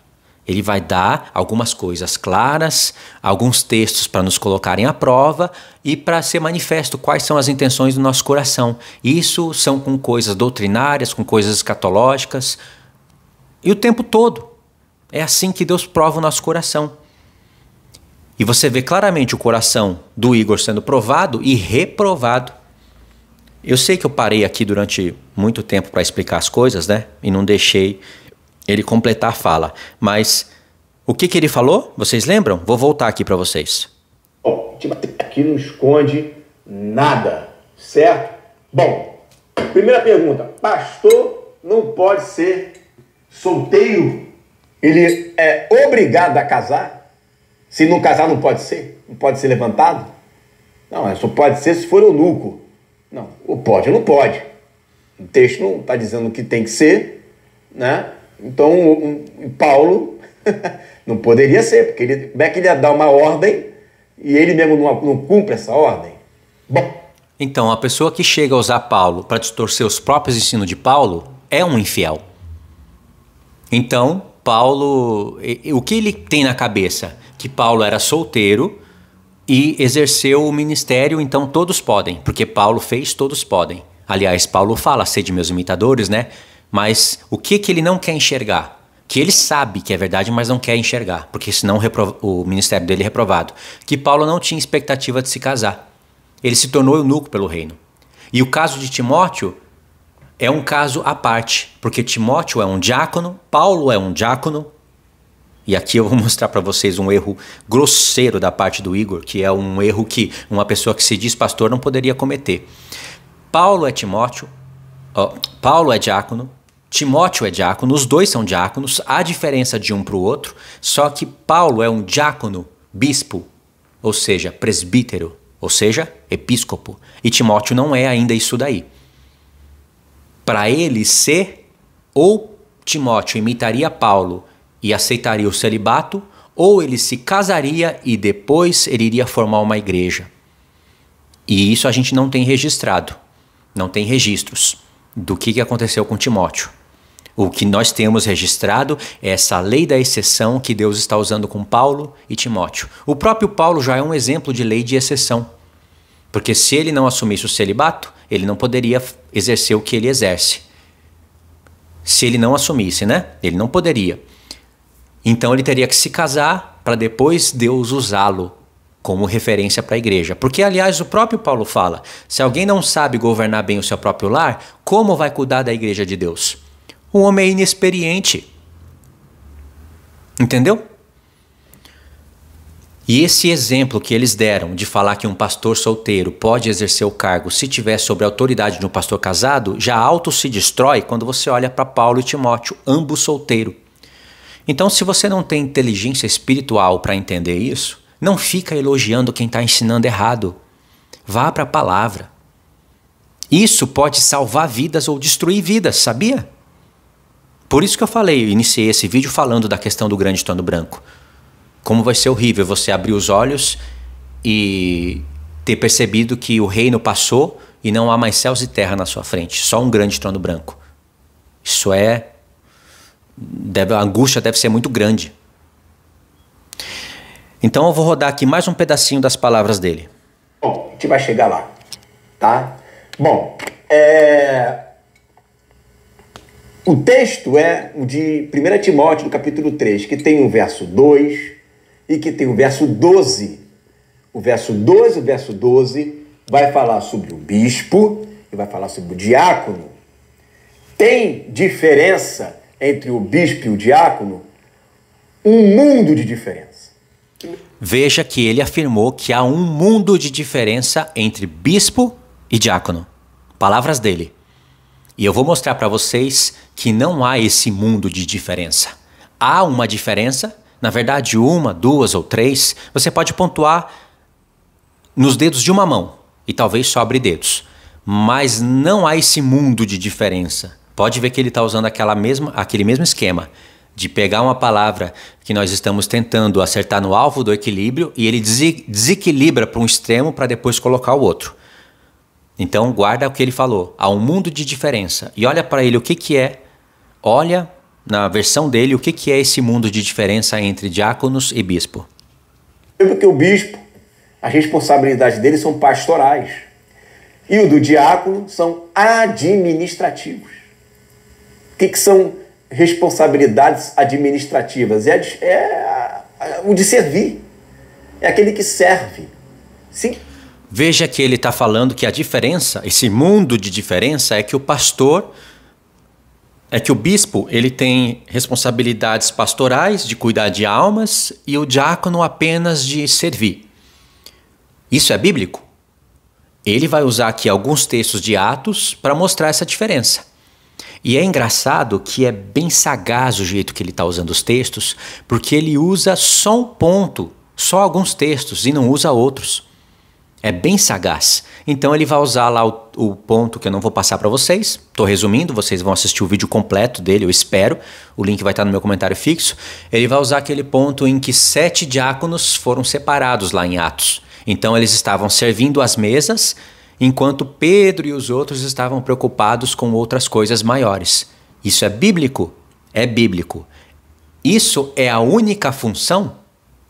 Speaker 1: Ele vai dar algumas coisas claras, alguns textos para nos colocarem à prova e para ser manifesto quais são as intenções do nosso coração. Isso são com coisas doutrinárias, com coisas escatológicas. E o tempo todo. É assim que Deus prova o nosso coração. E você vê claramente o coração do Igor sendo provado e reprovado. Eu sei que eu parei aqui durante muito tempo para explicar as coisas, né? E não deixei ele completar a fala. Mas o que ele falou? Vocês lembram? Vou voltar aqui para vocês.
Speaker 2: Bom, aqui não esconde nada, certo? Bom, primeira pergunta. Pastor não pode ser solteiro? Ele é obrigado a casar? Se não casar, não pode ser? Não pode ser levantado? Não, só pode ser se for eunuco. Não, ou pode ou não pode. O texto não está dizendo que tem que ser, né? Então, Paulo não poderia ser, porque como é que ele ia dar uma ordem e ele mesmo não cumpre essa ordem? Bom.
Speaker 1: Então, a pessoa que chega a usar Paulo para distorcer os próprios ensinos de Paulo é um infiel. Então, Paulo, o que ele tem na cabeça? Que Paulo era solteiro e exerceu o ministério, então todos podem, porque Paulo fez, todos podem. Aliás, Paulo fala, sede meus imitadores, né? Mas o que ele não quer enxergar? Que ele sabe que é verdade, mas não quer enxergar, porque senão o ministério dele é reprovado. Que Paulo não tinha expectativa de se casar. Ele se tornou eunuco pelo reino. E o caso de Timóteo é um caso à parte, porque Timóteo é um diácono, Paulo é um diácono. E aqui eu vou mostrar para vocês um erro grosseiro da parte do Igor, que é um erro que uma pessoa que se diz pastor não poderia cometer. Paulo é diácono, Timóteo é diácono, os dois são diáconos, há diferença de um para o outro, só que Paulo é um diácono, bispo, ou seja, presbítero, ou seja, episcopo, e Timóteo não é ainda isso daí. Para ele ser, ou Timóteo imitaria Paulo e aceitaria o celibato, ou ele se casaria e depois ele iria formar uma igreja. E isso a gente não tem registrado, não tem registros do que aconteceu com Timóteo. O que nós temos registrado é essa lei da exceção que Deus está usando com Paulo e Timóteo. O próprio Paulo já é um exemplo de lei de exceção, porque se ele não assumisse o celibato, ele não poderia exercer o que ele exerce. Se ele não assumisse, né? Ele não poderia. Então ele teria que se casar para depois Deus usá-lo como referência para a igreja. Porque, aliás, o próprio Paulo fala, se alguém não sabe governar bem o seu próprio lar, como vai cuidar da igreja de Deus? O homem é inexperiente. Entendeu? E esse exemplo que eles deram de falar que um pastor solteiro pode exercer o cargo se tiver sob a autoridade de um pastor casado, já auto se destrói quando você olha para Paulo e Timóteo, ambos solteiros. Então, se você não tem inteligência espiritual para entender isso, não fica elogiando quem está ensinando errado. Vá para a palavra. Isso pode salvar vidas ou destruir vidas, sabia? Por isso que eu falei, eu iniciei esse vídeo falando da questão do grande trono branco. Como vai ser horrível você abrir os olhos e ter percebido que o reino passou e não há mais céus e terra na sua frente, só um grande trono branco. Isso a angústia deve ser muito grande. Então eu vou rodar aqui mais um pedacinho das palavras dele.
Speaker 2: Bom, a gente vai chegar lá, tá? Bom, o texto é o de 1 Timóteo, do capítulo 3, que tem o verso 2 e que tem o verso 12. O verso 2 e o verso 12 vai falar sobre o bispo e vai falar sobre o diácono. Tem diferença entre o bispo e o diácono? Um mundo de diferença.
Speaker 1: Veja que ele afirmou que há um mundo de diferença entre bispo e diácono. Palavras dele. E eu vou mostrar para vocês que não há esse mundo de diferença. Há uma diferença, na verdade uma, duas ou três, você pode pontuar nos dedos de uma mão e talvez sobre dedos. Mas não há esse mundo de diferença. Pode ver que ele está usando aquele mesmo esquema de pegar uma palavra que nós estamos tentando acertar no alvo do equilíbrio e ele desequilibra para um extremo para depois colocar o outro. Então guarda o que ele falou. Há um mundo de diferença. E olha para ele o que é. Olha na versão dele o que é esse mundo de diferença entre diáconos e bispo.
Speaker 2: Porque o bispo, as responsabilidades dele são pastorais. E o do diácono são administrativos. O que são responsabilidades administrativas? O de servir. É aquele que serve. Sim.
Speaker 1: Veja que ele está falando que a diferença, esse mundo de diferença, é que o bispo ele tem responsabilidades pastorais de cuidar de almas e o diácono apenas de servir. Isso é bíblico? Ele vai usar aqui alguns textos de Atos para mostrar essa diferença. E é engraçado que é bem sagaz o jeito que ele está usando os textos, porque ele usa só um ponto, só alguns textos e não usa outros. É bem sagaz. Então ele vai usar lá o ponto que eu não vou passar para vocês. Estou resumindo, vocês vão assistir o vídeo completo dele, eu espero. O link vai estar no meu comentário fixo. Ele vai usar aquele ponto em que 7 diáconos foram separados lá em Atos. Então eles estavam servindo as mesas, enquanto Pedro e os outros estavam preocupados com outras coisas maiores. Isso é bíblico? É bíblico. Isso é a única função?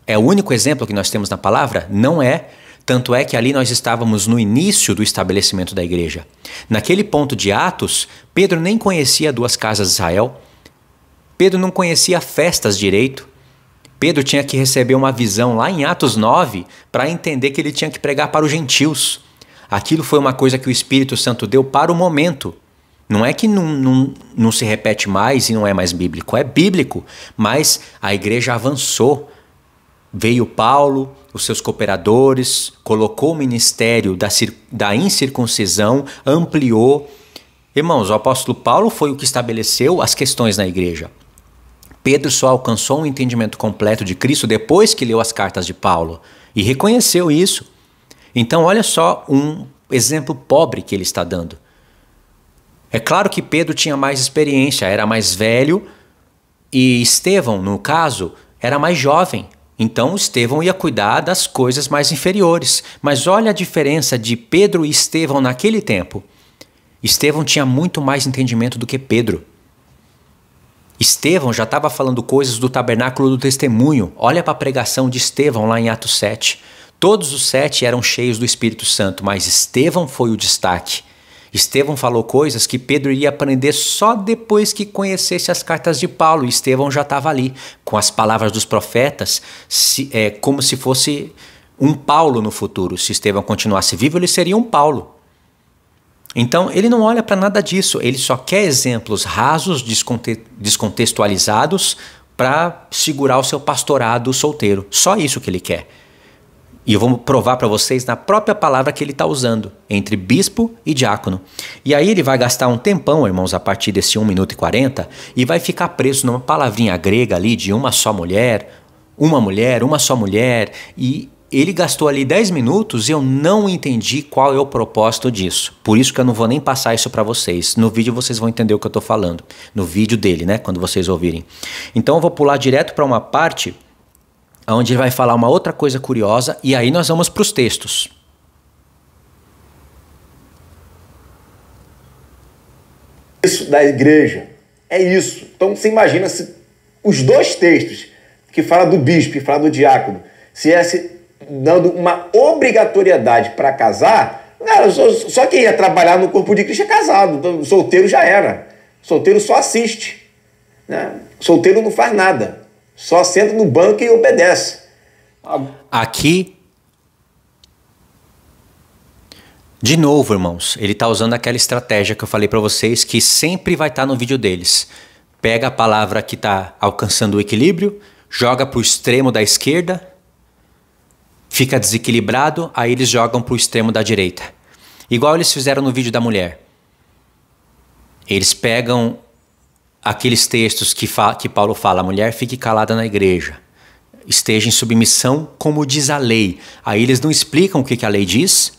Speaker 1: É o único exemplo que nós temos na palavra? Não é. Tanto é que ali nós estávamos no início do estabelecimento da igreja. Naquele ponto de Atos, Pedro nem conhecia 2 casas de Israel. Pedro não conhecia festas direito. Pedro tinha que receber uma visão lá em Atos 9 para entender que ele tinha que pregar para os gentios. Aquilo foi uma coisa que o Espírito Santo deu para o momento. Não é que não se repete mais e não é mais bíblico. É bíblico, mas a igreja avançou. Veio Paulo, os seus cooperadores, colocou o ministério da incircuncisão, ampliou. Irmãos, o apóstolo Paulo foi o que estabeleceu as questões na igreja. Pedro só alcançou um entendimento completo de Cristo depois que leu as cartas de Paulo e reconheceu isso. Então olha só um exemplo pobre que ele está dando. É claro que Pedro tinha mais experiência, era mais velho e Estevão, no caso, era mais jovem. Então Estevão ia cuidar das coisas mais inferiores. Mas olha a diferença de Pedro e Estevão naquele tempo. Estevão tinha muito mais entendimento do que Pedro. Estevão já estava falando coisas do tabernáculo do testemunho. Olha para a pregação de Estevão lá em Atos 7. Todos os 7 eram cheios do Espírito Santo, mas Estevão foi o destaque. Estevão falou coisas que Pedro iria aprender só depois que conhecesse as cartas de Paulo. E Estevão já estava ali, com as palavras dos profetas, como se fosse um Paulo no futuro. Se Estevão continuasse vivo, ele seria um Paulo. Então, ele não olha para nada disso. Ele só quer exemplos rasos, descontextualizados, para segurar o seu pastorado solteiro. Só isso que ele quer. E eu vou provar para vocês na própria palavra que ele está usando, entre bispo e diácono. E aí ele vai gastar um tempão, irmãos, a partir desse 1 minuto e 40, e vai ficar preso numa palavrinha grega ali de uma só mulher, uma só mulher, e ele gastou ali 10 minutos e eu não entendi qual é o propósito disso. Por isso que eu não vou nem passar isso para vocês. No vídeo vocês vão entender o que eu estou falando. No vídeo dele, né? Quando vocês ouvirem. Então eu vou pular direto para uma parte onde ele vai falar uma outra coisa curiosa e aí nós vamos para os textos.
Speaker 2: Isso da igreja. É isso. Então você imagina se os dois textos que fala do bispo e fala do diácono, se dando uma obrigatoriedade para casar, cara, só quem ia trabalhar no corpo de Cristo é casado. Então, solteiro já era. Solteiro só assiste. Né? Solteiro não faz nada. Só senta no banco e obedece.
Speaker 1: Aqui, de novo, irmãos, ele está usando aquela estratégia que eu falei para vocês, que sempre vai estar no vídeo deles. Pega a palavra que está alcançando o equilíbrio, joga para o extremo da esquerda, fica desequilibrado, aí eles jogam para o extremo da direita. Igual eles fizeram no vídeo da mulher. Eles pegam aqueles textos que Paulo fala, a mulher fique calada na igreja, esteja em submissão como diz a lei. Aí eles não explicam o que a lei diz.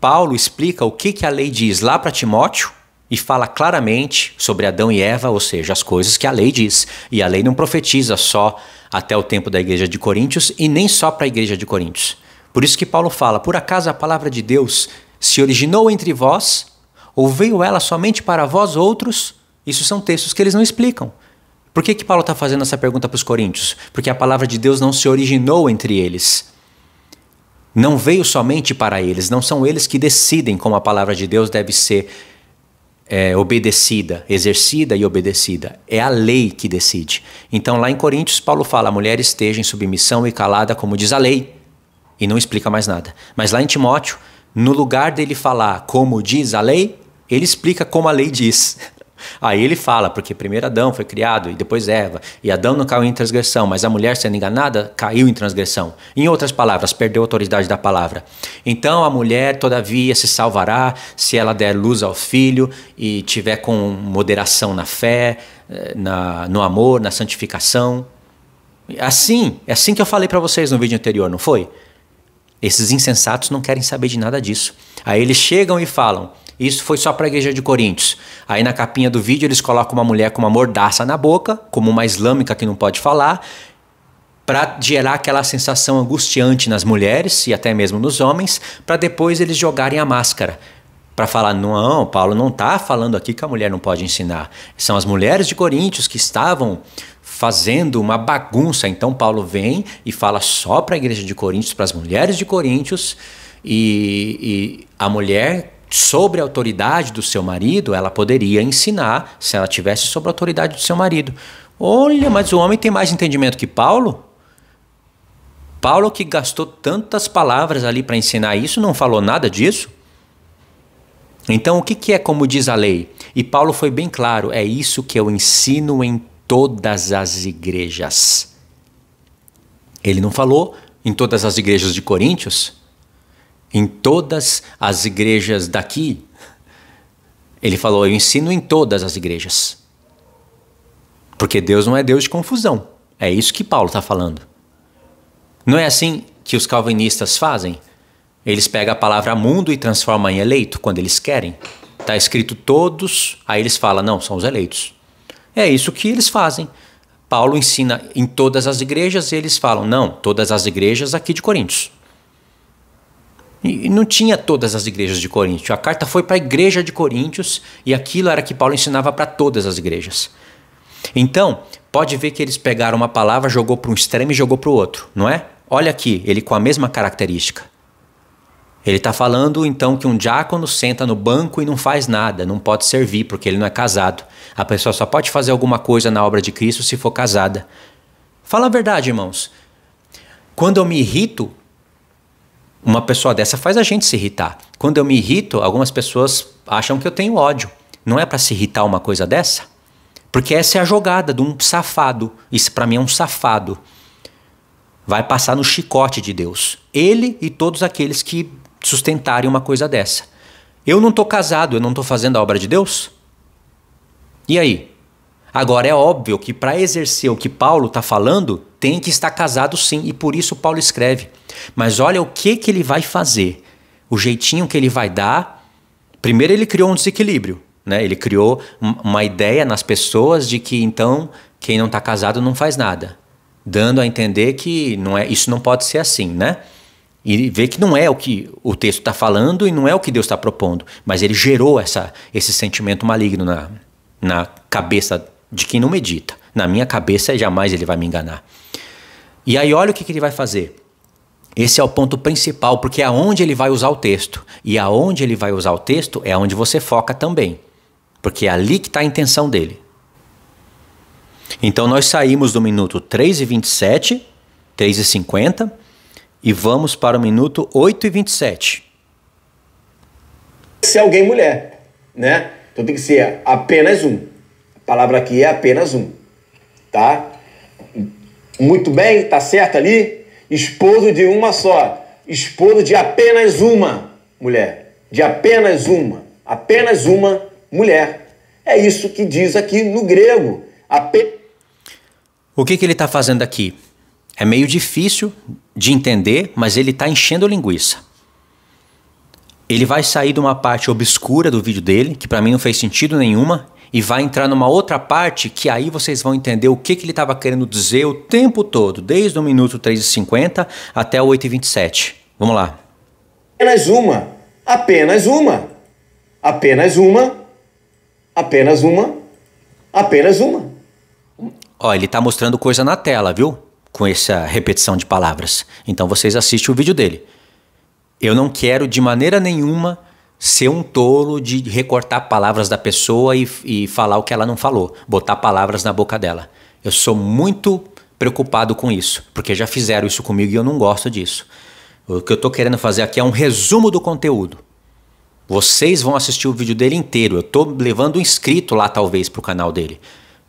Speaker 1: Paulo explica o que a lei diz lá para Timóteo e fala claramente sobre Adão e Eva, ou seja, as coisas que a lei diz. E a lei não profetiza só até o tempo da igreja de Coríntios e nem só para a igreja de Coríntios. Por isso que Paulo fala, por acaso a palavra de Deus se originou entre vós, ou veio ela somente para vós outros? Isso são textos que eles não explicam. Por que Paulo está fazendo essa pergunta para os coríntios? Porque a palavra de Deus não se originou entre eles. Não veio somente para eles, não são eles que decidem como a palavra de Deus deve ser obedecida, exercida e obedecida. É a lei que decide. Então lá em Coríntios, Paulo fala, a mulher esteja em submissão e calada como diz a lei. E não explica mais nada. Mas lá em Timóteo, no lugar dele falar como diz a lei, ele explica como a lei diz. Aí ele fala, porque primeiro Adão foi criado e depois Eva, e Adão não caiu em transgressão, mas a mulher sendo enganada caiu em transgressão. Em outras palavras, perdeu a autoridade da palavra. Então a mulher todavia se salvará se ela der luz ao filho e tiver com moderação na fé, no amor, na santificação. É assim que eu falei para vocês no vídeo anterior, não foi? Esses insensatos não querem saber de nada disso. Aí eles chegam e falam, isso foi só para a igreja de Coríntios. Aí na capinha do vídeo eles colocam uma mulher com uma mordaça na boca, como uma islâmica que não pode falar, para gerar aquela sensação angustiante nas mulheres e até mesmo nos homens, para depois eles jogarem a máscara. Para falar, não, Paulo não está falando aqui que a mulher não pode ensinar. São as mulheres de Coríntios que estavam fazendo uma bagunça. Então Paulo vem e fala só para a igreja de Coríntios, para as mulheres de Coríntios, e a mulher, sobre a autoridade do seu marido, ela poderia ensinar se ela tivesse sobre a autoridade do seu marido. Olha, mas o homem tem mais entendimento que Paulo? Paulo, que gastou tantas palavras ali para ensinar isso, não falou nada disso? Então o que é como diz a lei? E Paulo foi bem claro, é isso que eu ensino em todas as igrejas. Ele não falou em todas as igrejas de Coríntios, em todas as igrejas daqui. Ele falou, eu ensino em todas as igrejas. Porque Deus não é Deus de confusão. É isso que Paulo está falando. Não é assim que os calvinistas fazem? Eles pegam a palavra mundo e transformam em eleito quando eles querem. Está escrito todos, aí eles falam, não, são os eleitos. É isso que eles fazem. Paulo ensina em todas as igrejas e eles falam, não, todas as igrejas aqui de Coríntios. E não tinha todas as igrejas de Coríntios. A carta foi para a igreja de Coríntios e aquilo era que Paulo ensinava para todas as igrejas. Então, pode ver que eles pegaram uma palavra, jogou para um extremo e jogou para o outro, não é? Olha aqui, ele com a mesma característica. Ele está falando então que um diácono senta no banco e não faz nada, não pode servir porque ele não é casado. A pessoa só pode fazer alguma coisa na obra de Cristo se for casada. Fala a verdade, irmãos. Quando eu me irrito, uma pessoa dessa faz a gente se irritar. Quando eu me irrito, algumas pessoas acham que eu tenho ódio. Não é para se irritar uma coisa dessa? Porque essa é a jogada de um safado. Isso para mim é um safado. Vai passar no chicote de Deus. Ele e todos aqueles que sustentarem uma coisa dessa. Eu não estou casado, eu não estou fazendo a obra de Deus? E aí? Agora é óbvio que para exercer o que Paulo está falando, tem que estar casado sim, e por isso Paulo escreve. Mas olha o que ele vai fazer, o jeitinho que ele vai dar. Primeiro ele criou um desequilíbrio, né? Ele criou uma ideia nas pessoas de que então quem não está casado não faz nada, dando a entender que isso não pode ser assim, né? E vê que não é o que o texto está falando e não é o que Deus está propondo, mas ele gerou esse sentimento maligno na cabeça de quem não medita. Na minha cabeça jamais ele vai me enganar. E aí olha o que ele vai fazer. Esse é o ponto principal, porque é aonde ele vai usar o texto. E aonde ele vai usar o texto é onde você foca também, porque é ali que está a intenção dele. Então nós saímos do minuto 3:27, 3:50, e vamos para o minuto 8:27.
Speaker 2: Se alguém mulher, né? Então tem que ser apenas um. A palavra aqui é apenas um, tá? Muito bem, tá certo ali? Esposo de uma só. Esposo de apenas uma mulher. De apenas uma mulher. É isso que diz aqui no grego.
Speaker 1: O que ele está fazendo aqui? É meio difícil de entender, mas ele está enchendo linguiça. Ele vai sair de uma parte obscura do vídeo dele, que para mim não fez sentido nenhuma, e vai entrar numa outra parte que aí vocês vão entender o que ele estava querendo dizer o tempo todo, desde o minuto 3:50 até o 8:27. Vamos lá.
Speaker 2: Apenas uma. Apenas uma. Apenas uma. Apenas uma. Apenas uma.
Speaker 1: Ó, ele está mostrando coisa na tela, viu? Com essa repetição de palavras. Então vocês assistem o vídeo dele. Eu não quero de maneira nenhuma ser um tolo de recortar palavras da pessoa e falar o que ela não falou, botar palavras na boca dela. Eu sou muito preocupado com isso, porque já fizeram isso comigo e eu não gosto disso. O que eu estou querendo fazer aqui é um resumo do conteúdo. Vocês vão assistir o vídeo dele inteiro. Eu estou levando um inscrito lá talvez para o canal dele.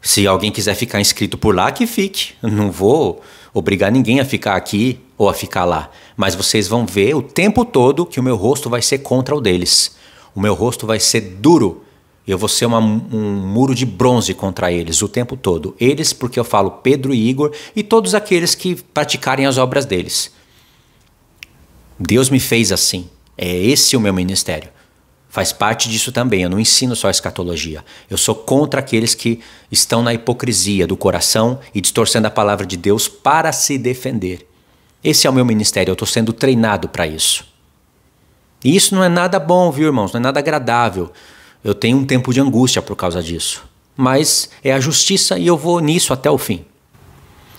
Speaker 1: Se alguém quiser ficar inscrito por lá, que fique. Eu não vou obrigar ninguém a ficar aqui ou a ficar lá. Mas vocês vão ver o tempo todo que o meu rosto vai ser contra o deles. O meu rosto vai ser duro. Eu vou ser um muro de bronze contra eles o tempo todo. Eles, porque eu falo Pedro e Igor e todos aqueles que praticarem as obras deles. Deus me fez assim. É esse o meu ministério. Faz parte disso também. Eu não ensino só escatologia. Eu sou contra aqueles que estão na hipocrisia do coração e distorcendo a palavra de Deus para se defender. Esse é o meu ministério. Eu estou sendo treinado para isso. E isso não é nada bom, viu, irmãos? Não é nada agradável. Eu tenho um tempo de angústia por causa disso. Mas é a justiça e eu vou nisso até o fim.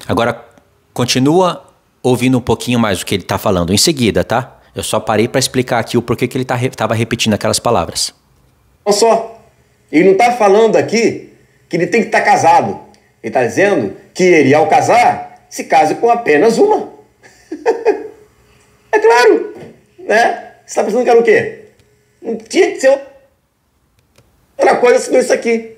Speaker 1: Agora, continua ouvindo um pouquinho mais o que ele está falando em seguida, tá? Eu só parei para explicar aqui o porquê que ele estava repetindo aquelas palavras.
Speaker 2: Olha só, ele não está falando aqui que ele tem que estar casado. Ele está dizendo que ele, ao casar, se case com apenas uma. É claro, né? Você está pensando que era o quê? Não tinha que ser outra coisa senão isso aqui.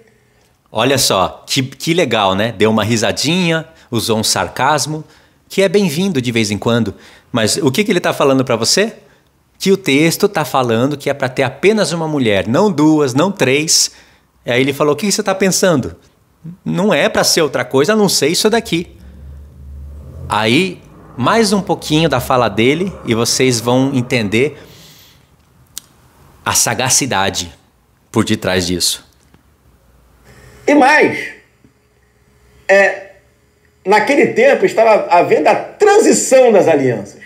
Speaker 1: Olha só, que legal, né? Deu uma risadinha, usou um sarcasmo, que é bem-vindo de vez em quando. Mas o que ele está falando para você? Que o texto está falando que é para ter apenas uma mulher, não duas, não três. Aí ele falou, o que você está pensando? Não é para ser outra coisa, a não ser isso daqui. Aí, mais um pouquinho da fala dele e vocês vão entender a sagacidade por detrás disso.
Speaker 2: E mais, naquele tempo estava havendo a transição das alianças.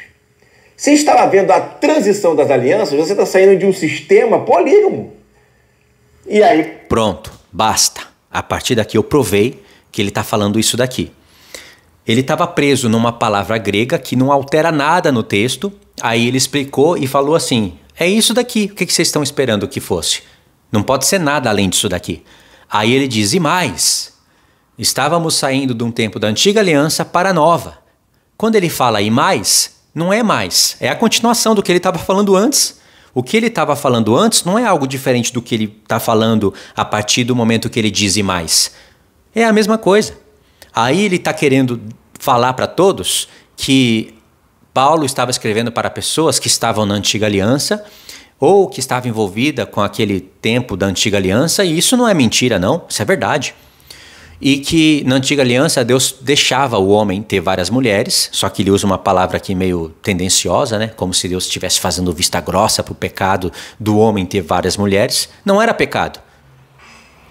Speaker 2: Se estava havendo a transição das alianças, você está saindo de um sistema polígamo. E aí...
Speaker 1: Pronto, basta. A partir daqui eu provei que ele está falando isso daqui. Ele estava preso numa palavra grega que não altera nada no texto. Aí ele explicou e falou assim, é isso daqui, o que vocês estão esperando que fosse? Não pode ser nada além disso daqui. Aí ele diz, e mais, estávamos saindo de um tempo da antiga aliança para a nova. Quando ele fala e mais, não é mais, é a continuação do que ele estava falando antes. O que ele estava falando antes não é algo diferente do que ele está falando a partir do momento que ele diz e mais. É a mesma coisa. Aí ele está querendo falar para todos que Paulo estava escrevendo para pessoas que estavam na antiga aliança ou que estavam envolvidas com aquele tempo da antiga aliança, e isso não é mentira não, isso é verdade. e que na antiga aliança Deus deixava o homem ter várias mulheres, só que ele usa uma palavra aqui meio tendenciosa, né? Como se Deus estivesse fazendo vista grossa para o pecado do homem ter várias mulheres. Não era pecado.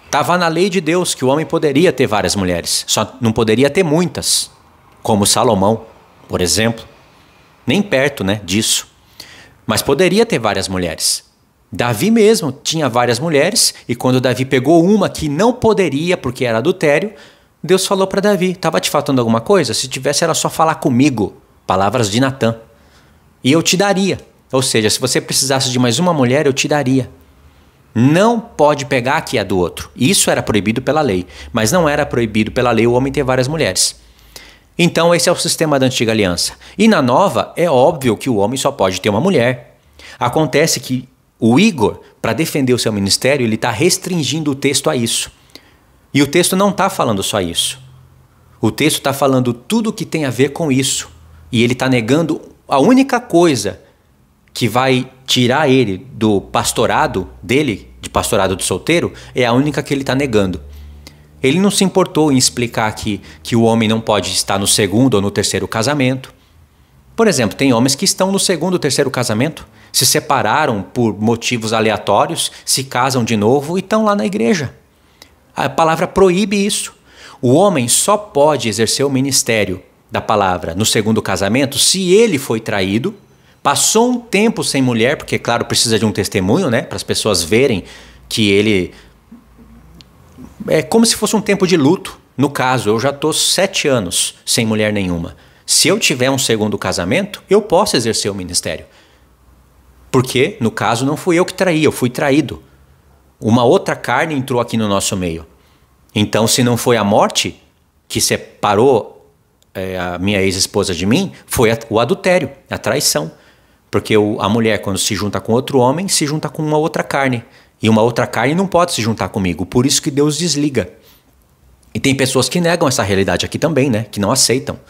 Speaker 1: Estava na lei de Deus que o homem poderia ter várias mulheres, só não poderia ter muitas, como Salomão, por exemplo. Nem perto, né, disso. Mas poderia ter várias mulheres. Davi mesmo tinha várias mulheres, e quando Davi pegou uma que não poderia porque era adultério, Deus falou para Davi: estava te faltando alguma coisa? Se tivesse era só falar comigo. Palavras de Natã. E eu te daria. Ou seja, se você precisasse de mais uma mulher, eu te daria. Não pode pegar a que é do outro. Isso era proibido pela lei, mas não era proibido pela lei o homem ter várias mulheres. Então esse é o sistema da antiga aliança. E na nova é óbvio que o homem só pode ter uma mulher. Acontece que o Igor, para defender o seu ministério, ele está restringindo o texto a isso. E o texto não está falando só isso. O texto está falando tudo o que tem a ver com isso. E ele está negando a única coisa que vai tirar ele do pastorado dele, de pastorado de solteiro, é a única que ele está negando. Ele não se importou em explicar que o homem não pode estar no segundo ou no terceiro casamento. Por exemplo, tem homens que estão no segundo ou terceiro casamento, se separaram por motivos aleatórios, se casam de novo e estão lá na igreja. A palavra proíbe isso. O homem só pode exercer o ministério da palavra no segundo casamento se ele foi traído, passou um tempo sem mulher, porque claro, precisa de um testemunho, né, para as pessoas verem que ele... É como se fosse um tempo de luto. No caso, eu já estou 7 anos sem mulher nenhuma. Se eu tiver um segundo casamento, eu posso exercer o ministério. Porque, no caso, não fui eu que traí, eu fui traído. Uma outra carne entrou aqui no nosso meio. Então, se não foi a morte que separou a minha ex-esposa de mim, foi o adultério, a traição. Porque a mulher, quando se junta com outro homem, se junta com uma outra carne. E uma outra carne não pode se juntar comigo. Por isso que Deus desliga. E tem pessoas que negam essa realidade aqui também, né? Que não aceitam.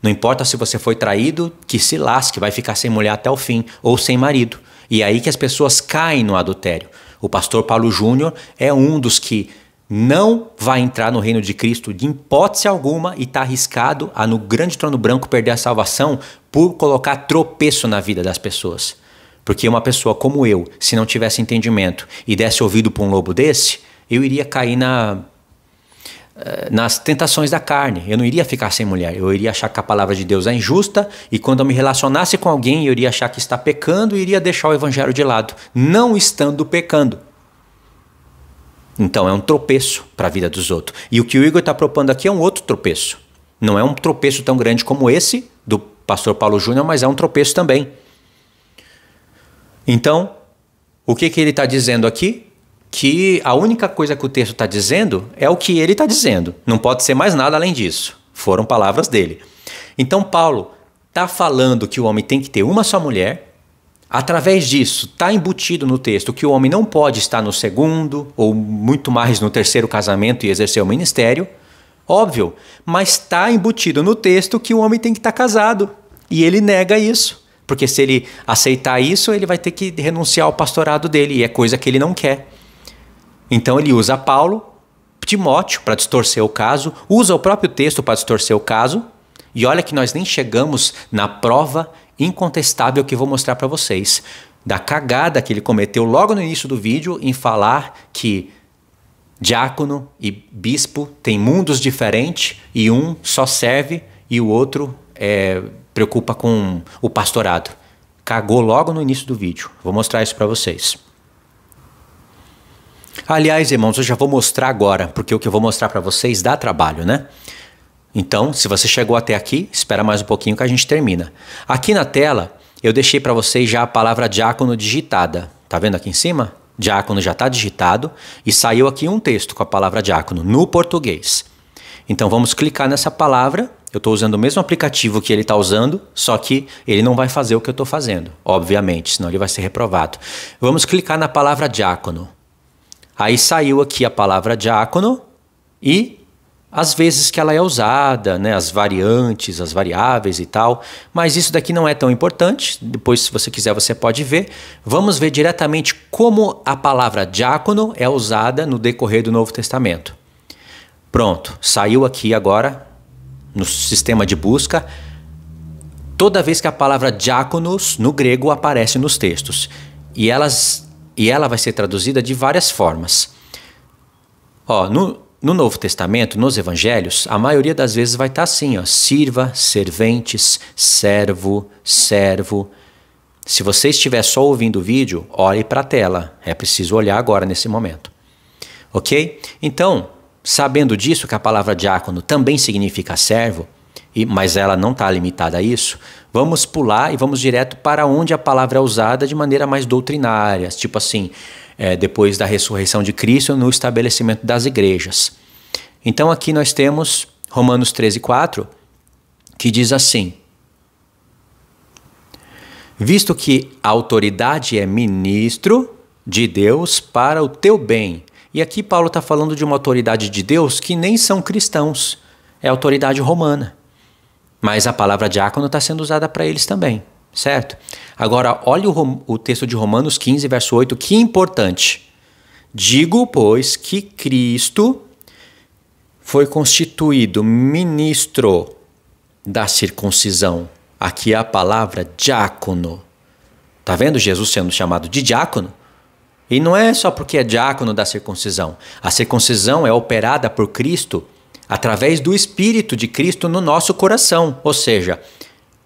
Speaker 1: Não importa se você foi traído, que se lasque, vai ficar sem mulher até o fim, ou sem marido. E é aí que as pessoas caem no adultério. O pastor Paulo Júnior é um dos que não vai entrar no reino de Cristo de hipótese alguma e está arriscado a no grande trono branco perder a salvação por colocar tropeço na vida das pessoas. Porque uma pessoa como eu, se não tivesse entendimento e desse ouvido para um lobo desse, eu iria cair nas tentações da carne. Eu não iria ficar sem mulher. Eu iria achar que a palavra de Deus é injusta e quando eu me relacionasse com alguém, eu iria achar que está pecando e iria deixar o evangelho de lado, não estando pecando. Então é um tropeço para a vida dos outros. E o que o Igor está propondo aqui é um outro tropeço. Não é um tropeço tão grande como esse do pastor Paulo Júnior, mas é um tropeço também. Então, o que ele está dizendo aqui? Que a única coisa que o texto está dizendo é o que ele está dizendo. Não pode ser mais nada além disso. Foram palavras dele. Então, Paulo está falando que o homem tem que ter uma só mulher. Através disso, está embutido no texto que o homem não pode estar no segundo ou muito mais no terceiro casamento e exercer o ministério. Óbvio, mas está embutido no texto que o homem tem que estar casado. E ele nega isso. Porque se ele aceitar isso, ele vai ter que renunciar ao pastorado dele. E é coisa que ele não quer. Então ele usa Paulo, Timóteo para distorcer o caso, usa o próprio texto para distorcer o caso. E olha que nós nem chegamos na prova incontestável que vou mostrar para vocês. Da cagada que ele cometeu logo no início do vídeo em falar que diácono e bispo têm mundos diferentes e um só serve e o outro preocupa com o pastorado. Cagou logo no início do vídeo. Vou mostrar isso para vocês. Aliás, irmãos, eu já vou mostrar agora, porque o que eu vou mostrar para vocês dá trabalho, né? Então, se você chegou até aqui, espera mais um pouquinho que a gente termina. Aqui na tela, eu deixei para vocês já a palavra diácono digitada. Tá vendo aqui em cima? Diácono já está digitado e saiu aqui um texto com a palavra diácono no português. Então, vamos clicar nessa palavra. Eu estou usando o mesmo aplicativo que ele está usando, só que ele não vai fazer o que eu estou fazendo, obviamente, senão ele vai ser reprovado. Vamos clicar na palavra diácono. Aí saiu aqui a palavra diácono e as vezes que ela é usada, né, as variantes, as variáveis e tal. Mas isso daqui não é tão importante. Depois, se você quiser, você pode ver. Vamos ver diretamente como a palavra diácono é usada no decorrer do Novo Testamento. Pronto, saiu aqui agora no sistema de busca. Toda vez que a palavra diáconos no grego aparece nos textos. E ela vai ser traduzida de várias formas. No Novo Testamento, nos Evangelhos, a maioria das vezes vai estar assim, sirva, serventes, servo, servo. Se você estiver só ouvindo o vídeo, olhe para a tela. É preciso olhar agora nesse momento. Ok? Então, sabendo disso, que a palavra diácono também significa servo, mas ela não está limitada a isso, vamos pular e vamos direto para onde a palavra é usada de maneira mais doutrinária, tipo assim, depois da ressurreição de Cristo no estabelecimento das igrejas. Então aqui nós temos Romanos 13:4, que diz assim: visto que a autoridade é ministro de Deus para o teu bem. E aqui Paulo está falando de uma autoridade de Deus que nem são cristãos, é a autoridade romana. Mas a palavra diácono está sendo usada para eles também, certo? Agora, olha o texto de Romanos 15, verso 8, que importante. Digo, pois, que Cristo foi constituído ministro da circuncisão. Aqui é a palavra diácono. Tá vendo Jesus sendo chamado de diácono? E não é só porque é diácono da circuncisão. A circuncisão é operada por Cristo através do Espírito de Cristo no nosso coração. Ou seja,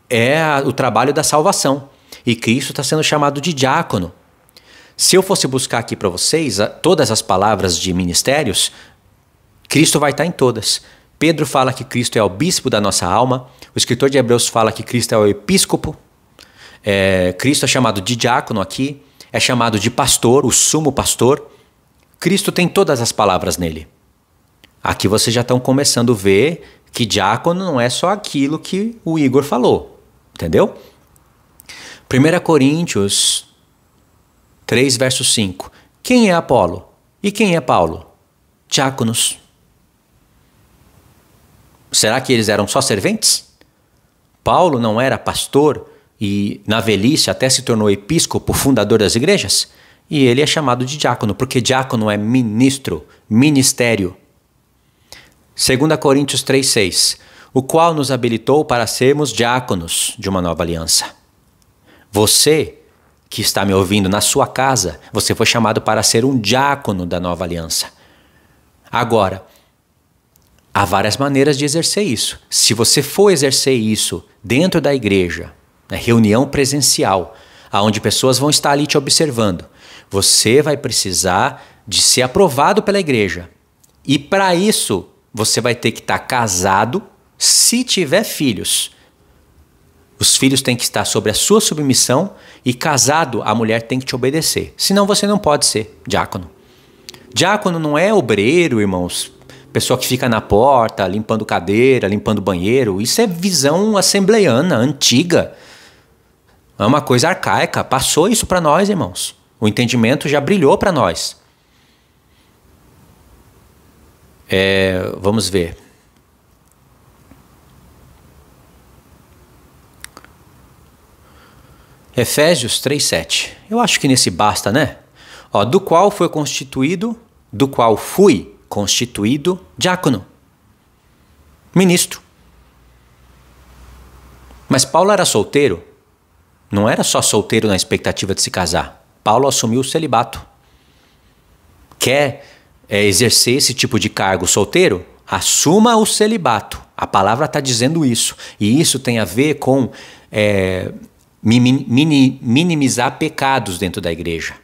Speaker 1: é o trabalho da salvação. E Cristo está sendo chamado de diácono. Se eu fosse buscar aqui para vocês todas as palavras de ministérios, Cristo vai estar em todas. Pedro fala que Cristo é o bispo da nossa alma. O escritor de Hebreus fala que Cristo é o episcopo. Cristo é chamado de diácono aqui. É chamado de pastor, o sumo pastor. Cristo tem todas as palavras nele. Aqui vocês já estão começando a ver que diácono não é só aquilo que o Igor falou. Entendeu? 1 Coríntios 3, verso 5. Quem é Apolo? E quem é Paulo? Diáconos. Será que eles eram só serventes? Paulo não era pastor e na velhice até se tornou episcopo, fundador das igrejas? E ele é chamado de diácono, porque diácono é ministro, ministério. 2 Coríntios 3,6, o qual nos habilitou para sermos diáconos de uma nova aliança. Você que está me ouvindo na sua casa, você foi chamado para ser um diácono da nova aliança. Agora, há várias maneiras de exercer isso. Se você for exercer isso dentro da igreja, na reunião presencial, onde pessoas vão estar ali te observando, você vai precisar de ser aprovado pela igreja. E para isso, você vai ter que estar casado, se tiver filhos. Os filhos têm que estar sob a sua submissão e casado, a mulher tem que te obedecer. Senão você não pode ser diácono. Diácono não é obreiro, irmãos. Pessoa que fica na porta, limpando cadeira, limpando banheiro. Isso é visão assembleiana, antiga. É uma coisa arcaica. Passou isso para nós, irmãos. O entendimento já brilhou para nós. Vamos ver. Efésios 3:7. Eu acho que nesse basta, né? Do qual fui constituído diácono, ministro. Mas Paulo era solteiro. Não era só solteiro na expectativa de se casar. Paulo assumiu o celibato. Quer exercer esse tipo de cargo solteiro? Assuma o celibato. A palavra está dizendo isso. E isso tem a ver com minimizar pecados dentro da igreja.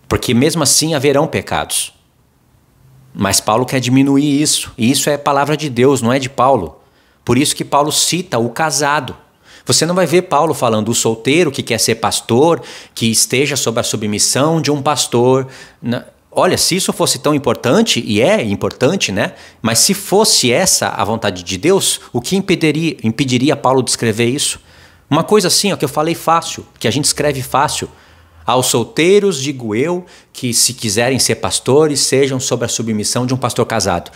Speaker 1: Porque mesmo assim haverão pecados. Mas Paulo quer diminuir isso. E isso é palavra de Deus, não é de Paulo. Por isso que Paulo cita o casado. Você não vai ver Paulo falando o solteiro que quer ser pastor, que esteja sob a submissão de um pastor. Olha, se isso fosse tão importante, e é importante, né? Mas se fosse essa a vontade de Deus, o que impediria Paulo de escrever isso? Uma coisa assim, que eu falei fácil, que a gente escreve fácil. Aos solteiros digo eu que se quiserem ser pastores, sejam sob a submissão de um pastor casado.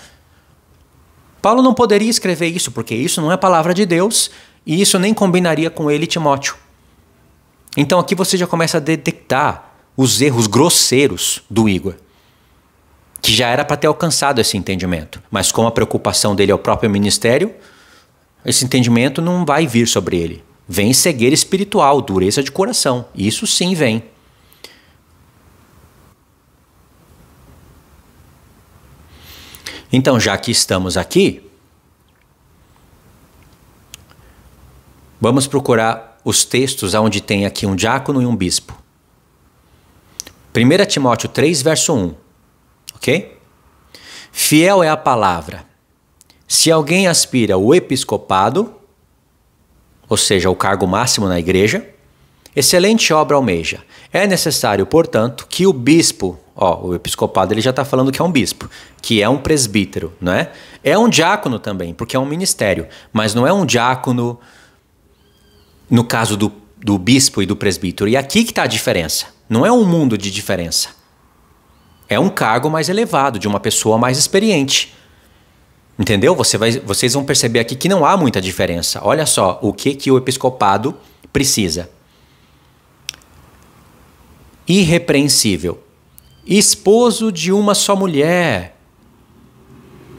Speaker 1: Paulo não poderia escrever isso, porque isso não é palavra de Deus e isso nem combinaria com ele e Timóteo. Então aqui você já começa a detectar os erros grosseiros do Igor. que já era para ter alcançado esse entendimento. Mas como a preocupação dele é o próprio ministério, esse entendimento não vai vir sobre ele. Vem cegueira espiritual, dureza de coração. Isso sim vem. Então, já que estamos aqui, vamos procurar os textos onde tem aqui um diácono e um bispo. 1 Timóteo 3, verso 1. Ok? Fiel é a palavra. Se alguém aspira ao episcopado, ou seja, o cargo máximo na igreja, excelente obra almeja. É necessário, portanto, que o bispo, o episcopado ele já está falando que é um bispo, que é um presbítero, não é? É um diácono também, porque é um ministério, mas não é um diácono no caso do bispo e do presbítero. E aqui que está a diferença. Não é um mundo de diferença. É um cargo mais elevado, de uma pessoa mais experiente. Entendeu? Vocês vão perceber aqui que não há muita diferença. Olha só o que o episcopado precisa. Irrepreensível. Esposo de uma só mulher.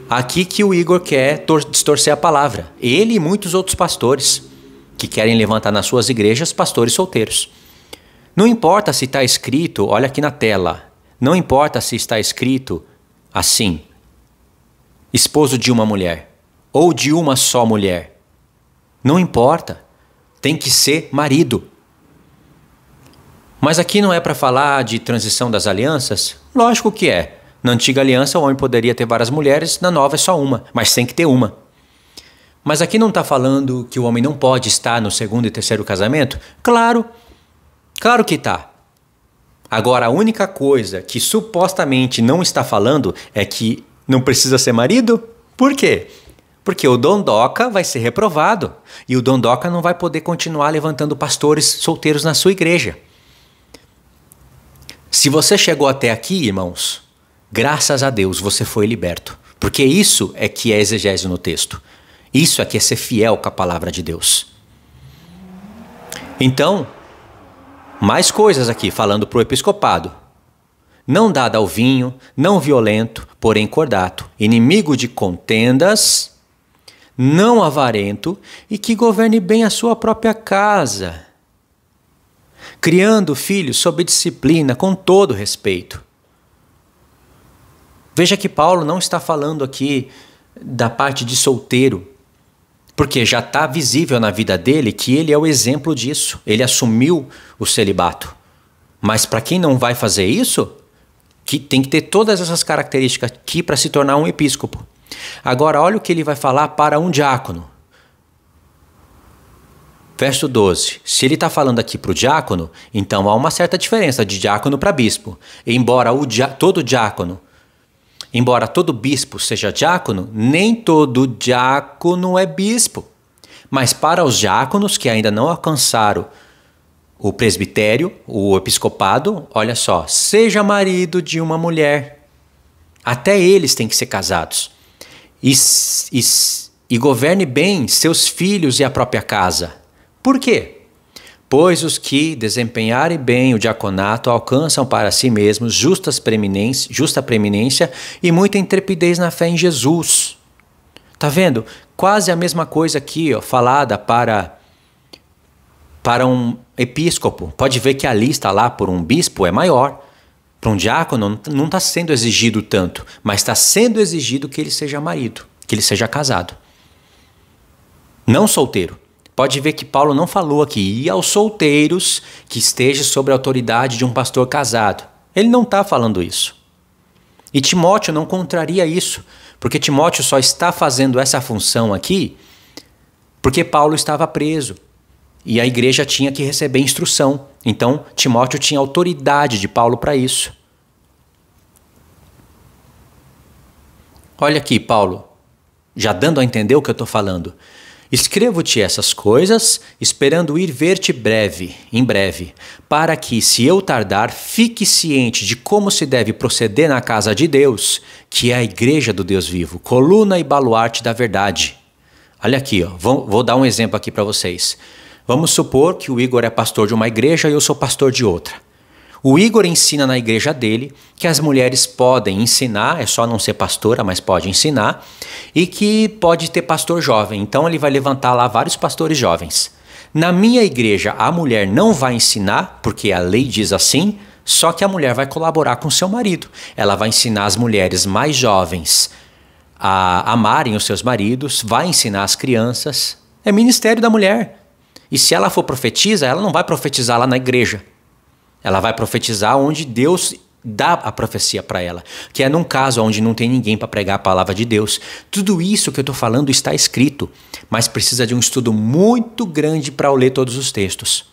Speaker 1: Aqui que o Igor quer distorcer a palavra. Ele e muitos outros pastores que querem levantar nas suas igrejas pastores solteiros. Não importa se está escrito, olha aqui na tela, não importa se está escrito assim, esposo de uma mulher ou de uma só mulher. Não importa, tem que ser marido. Mas aqui não é para falar de transição das alianças? Lógico que é. Na antiga aliança o homem poderia ter várias mulheres, na nova é só uma, mas tem que ter uma. Mas aqui não está falando que o homem não pode estar no segundo e terceiro casamento? Claro, claro que está. Agora, a única coisa que supostamente não está falando é que não precisa ser marido? Por quê? Porque o dondoca vai ser reprovado e o dondoca não vai poder continuar levantando pastores solteiros na sua igreja. Se você chegou até aqui, irmãos, graças a Deus você foi liberto. Porque isso é que é exegese no texto. Isso é que é ser fiel com a palavra de Deus. Então, mais coisas aqui falando para o episcopado. Não dado ao vinho, não violento, porém cordato, inimigo de contendas, não avarento e que governe bem a sua própria casa, criando filhos sob disciplina com todo respeito. Veja que Paulo não está falando aqui da parte de solteiro, porque já está visível na vida dele que ele é o exemplo disso. Ele assumiu o celibato. Mas para quem não vai fazer isso, que tem que ter todas essas características aqui para se tornar um episcopo. Agora, olha o que ele vai falar para um diácono. Verso 12. Se ele está falando aqui para o diácono, então há uma certa diferença de diácono para bispo. Embora todo bispo seja diácono, nem todo diácono é bispo. Mas para os diáconos que ainda não alcançaram o presbitério, o episcopado, olha só, seja marido de uma mulher. Até eles têm que ser casados. E governe bem seus filhos e a própria casa. Por quê? Pois os que desempenharem bem o diaconato alcançam para si mesmos justa preeminência e muita intrepidez na fé em Jesus. Tá vendo? Quase a mesma coisa aqui, falada para um episcopo. Pode ver que a lista lá por um bispo é maior. Para um diácono não está sendo exigido tanto, mas está sendo exigido que ele seja marido, que ele seja casado. Não solteiro. Pode ver que Paulo não falou aqui, e aos solteiros que estejam sob a autoridade de um pastor casado. Ele não está falando isso. E Timóteo não contraria isso, porque Timóteo só está fazendo essa função aqui porque Paulo estava preso e a igreja tinha que receber instrução. Então, Timóteo tinha autoridade de Paulo para isso. Olha aqui, Paulo, já dando a entender o que eu estou falando. Escrevo-te essas coisas, esperando ir ver-te em breve, para que, se eu tardar, fique ciente de como se deve proceder na casa de Deus, que é a igreja do Deus vivo, coluna e baluarte da verdade. Olha aqui, vou dar um exemplo aqui para vocês. Vamos supor que o Igor é pastor de uma igreja e eu sou pastor de outra. O Igor ensina na igreja dele que as mulheres podem ensinar, é só não ser pastora, mas pode ensinar, e que pode ter pastor jovem. Então ele vai levantar lá vários pastores jovens. Na minha igreja, a mulher não vai ensinar, porque a lei diz assim, só que a mulher vai colaborar com seu marido. Ela vai ensinar as mulheres mais jovens a amarem os seus maridos, vai ensinar as crianças. É ministério da mulher. E se ela for profetisa, ela não vai profetizar lá na igreja. Ela vai profetizar onde Deus dá a profecia para ela, que é num caso onde não tem ninguém para pregar a palavra de Deus. Tudo isso que eu estou falando está escrito, mas precisa de um estudo muito grande para eu ler todos os textos.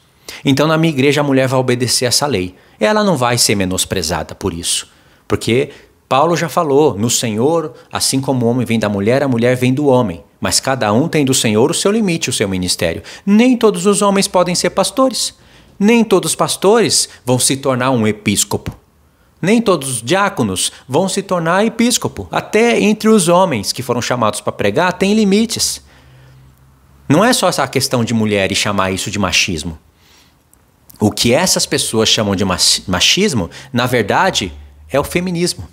Speaker 1: Então na minha igreja a mulher vai obedecer essa lei. Ela não vai ser menosprezada por isso, porque Paulo já falou, no Senhor, assim como o homem vem da mulher, a mulher vem do homem. Mas cada um tem do Senhor o seu limite, o seu ministério. Nem todos os homens podem ser pastores. Nem todos os pastores vão se tornar um episcopo. Nem todos os diáconos vão se tornar episcopo. Até entre os homens que foram chamados para pregar, tem limites. Não é só essa questão de mulher e chamar isso de machismo. O que essas pessoas chamam de machismo, na verdade, é o feminismo.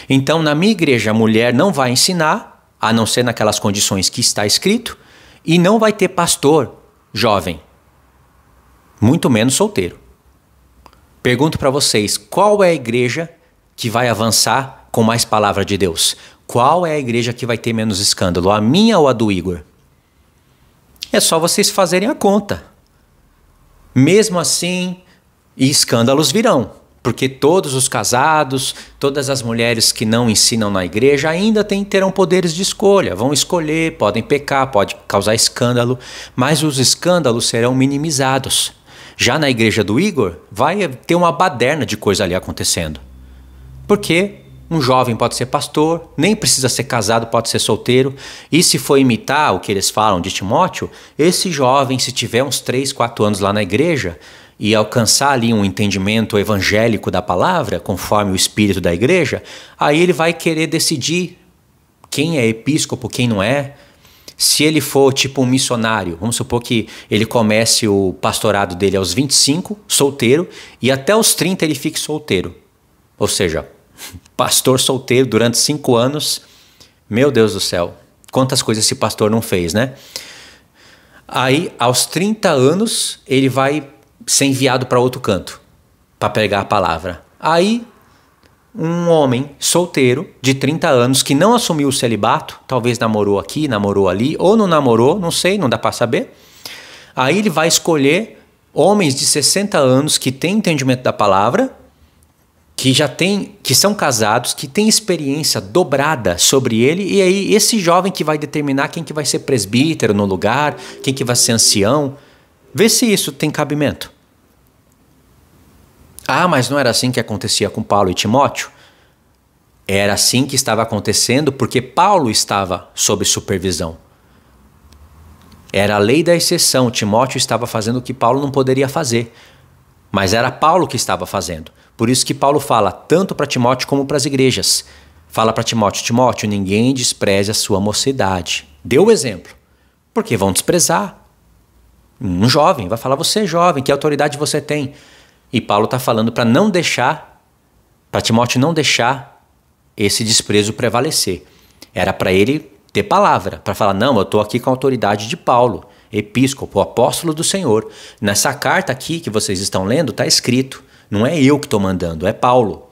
Speaker 1: Então, na minha igreja, a mulher não vai ensinar, a não ser naquelas condições que está escrito, e não vai ter pastor jovem, muito menos solteiro. Pergunto para vocês, qual é a igreja que vai avançar com mais palavra de Deus? Qual é a igreja que vai ter menos escândalo, a minha ou a do Igor? É só vocês fazerem a conta. Mesmo assim, escândalos virão. Porque todos os casados, todas as mulheres que não ensinam na igreja ainda terão poderes de escolha. Vão escolher, podem pecar, pode causar escândalo, mas os escândalos serão minimizados. Já na igreja do Igor, vai ter uma baderna de coisa ali acontecendo. Porque um jovem pode ser pastor, nem precisa ser casado, pode ser solteiro. E se for imitar o que eles falam de Timóteo, esse jovem, se tiver uns 3, 4 anos lá na igreja e alcançar ali um entendimento evangélico da palavra, conforme o espírito da igreja, aí ele vai querer decidir quem é episcopo, quem não é. Se ele for tipo um missionário, vamos supor que ele comece o pastorado dele aos 25, solteiro, e até os 30 ele fique solteiro. Ou seja, pastor solteiro durante 5 anos, meu Deus do céu, quantas coisas esse pastor não fez, né? Aí, aos 30 anos, ele vai ser enviado para outro canto, para pregar a palavra. Aí, um homem solteiro de 30 anos que não assumiu o celibato, talvez namorou aqui, namorou ali, ou não namorou, não sei, não dá para saber. Aí ele vai escolher homens de 60 anos que têm entendimento da palavra, que são casados, que têm experiência dobrada sobre ele, e aí esse jovem que vai determinar quem que vai ser presbítero no lugar, quem que vai ser ancião. Vê se isso tem cabimento. Ah, mas não era assim que acontecia com Paulo e Timóteo? Era assim que estava acontecendo porque Paulo estava sob supervisão. Era a lei da exceção. Timóteo estava fazendo o que Paulo não poderia fazer. Mas era Paulo que estava fazendo. Por isso que Paulo fala tanto para Timóteo como para as igrejas. Fala para Timóteo, Timóteo, ninguém despreze a sua mocidade. Dê o exemplo. Porque vão desprezar. Um jovem vai falar, você é jovem, que autoridade você tem? E Paulo está falando para não deixar, para Timóteo não deixar esse desprezo prevalecer. Era para ele ter palavra, para falar, não, eu estou aqui com a autoridade de Paulo, episcopo, apóstolo do Senhor. Nessa carta aqui que vocês estão lendo, está escrito, não é eu que estou mandando, é Paulo.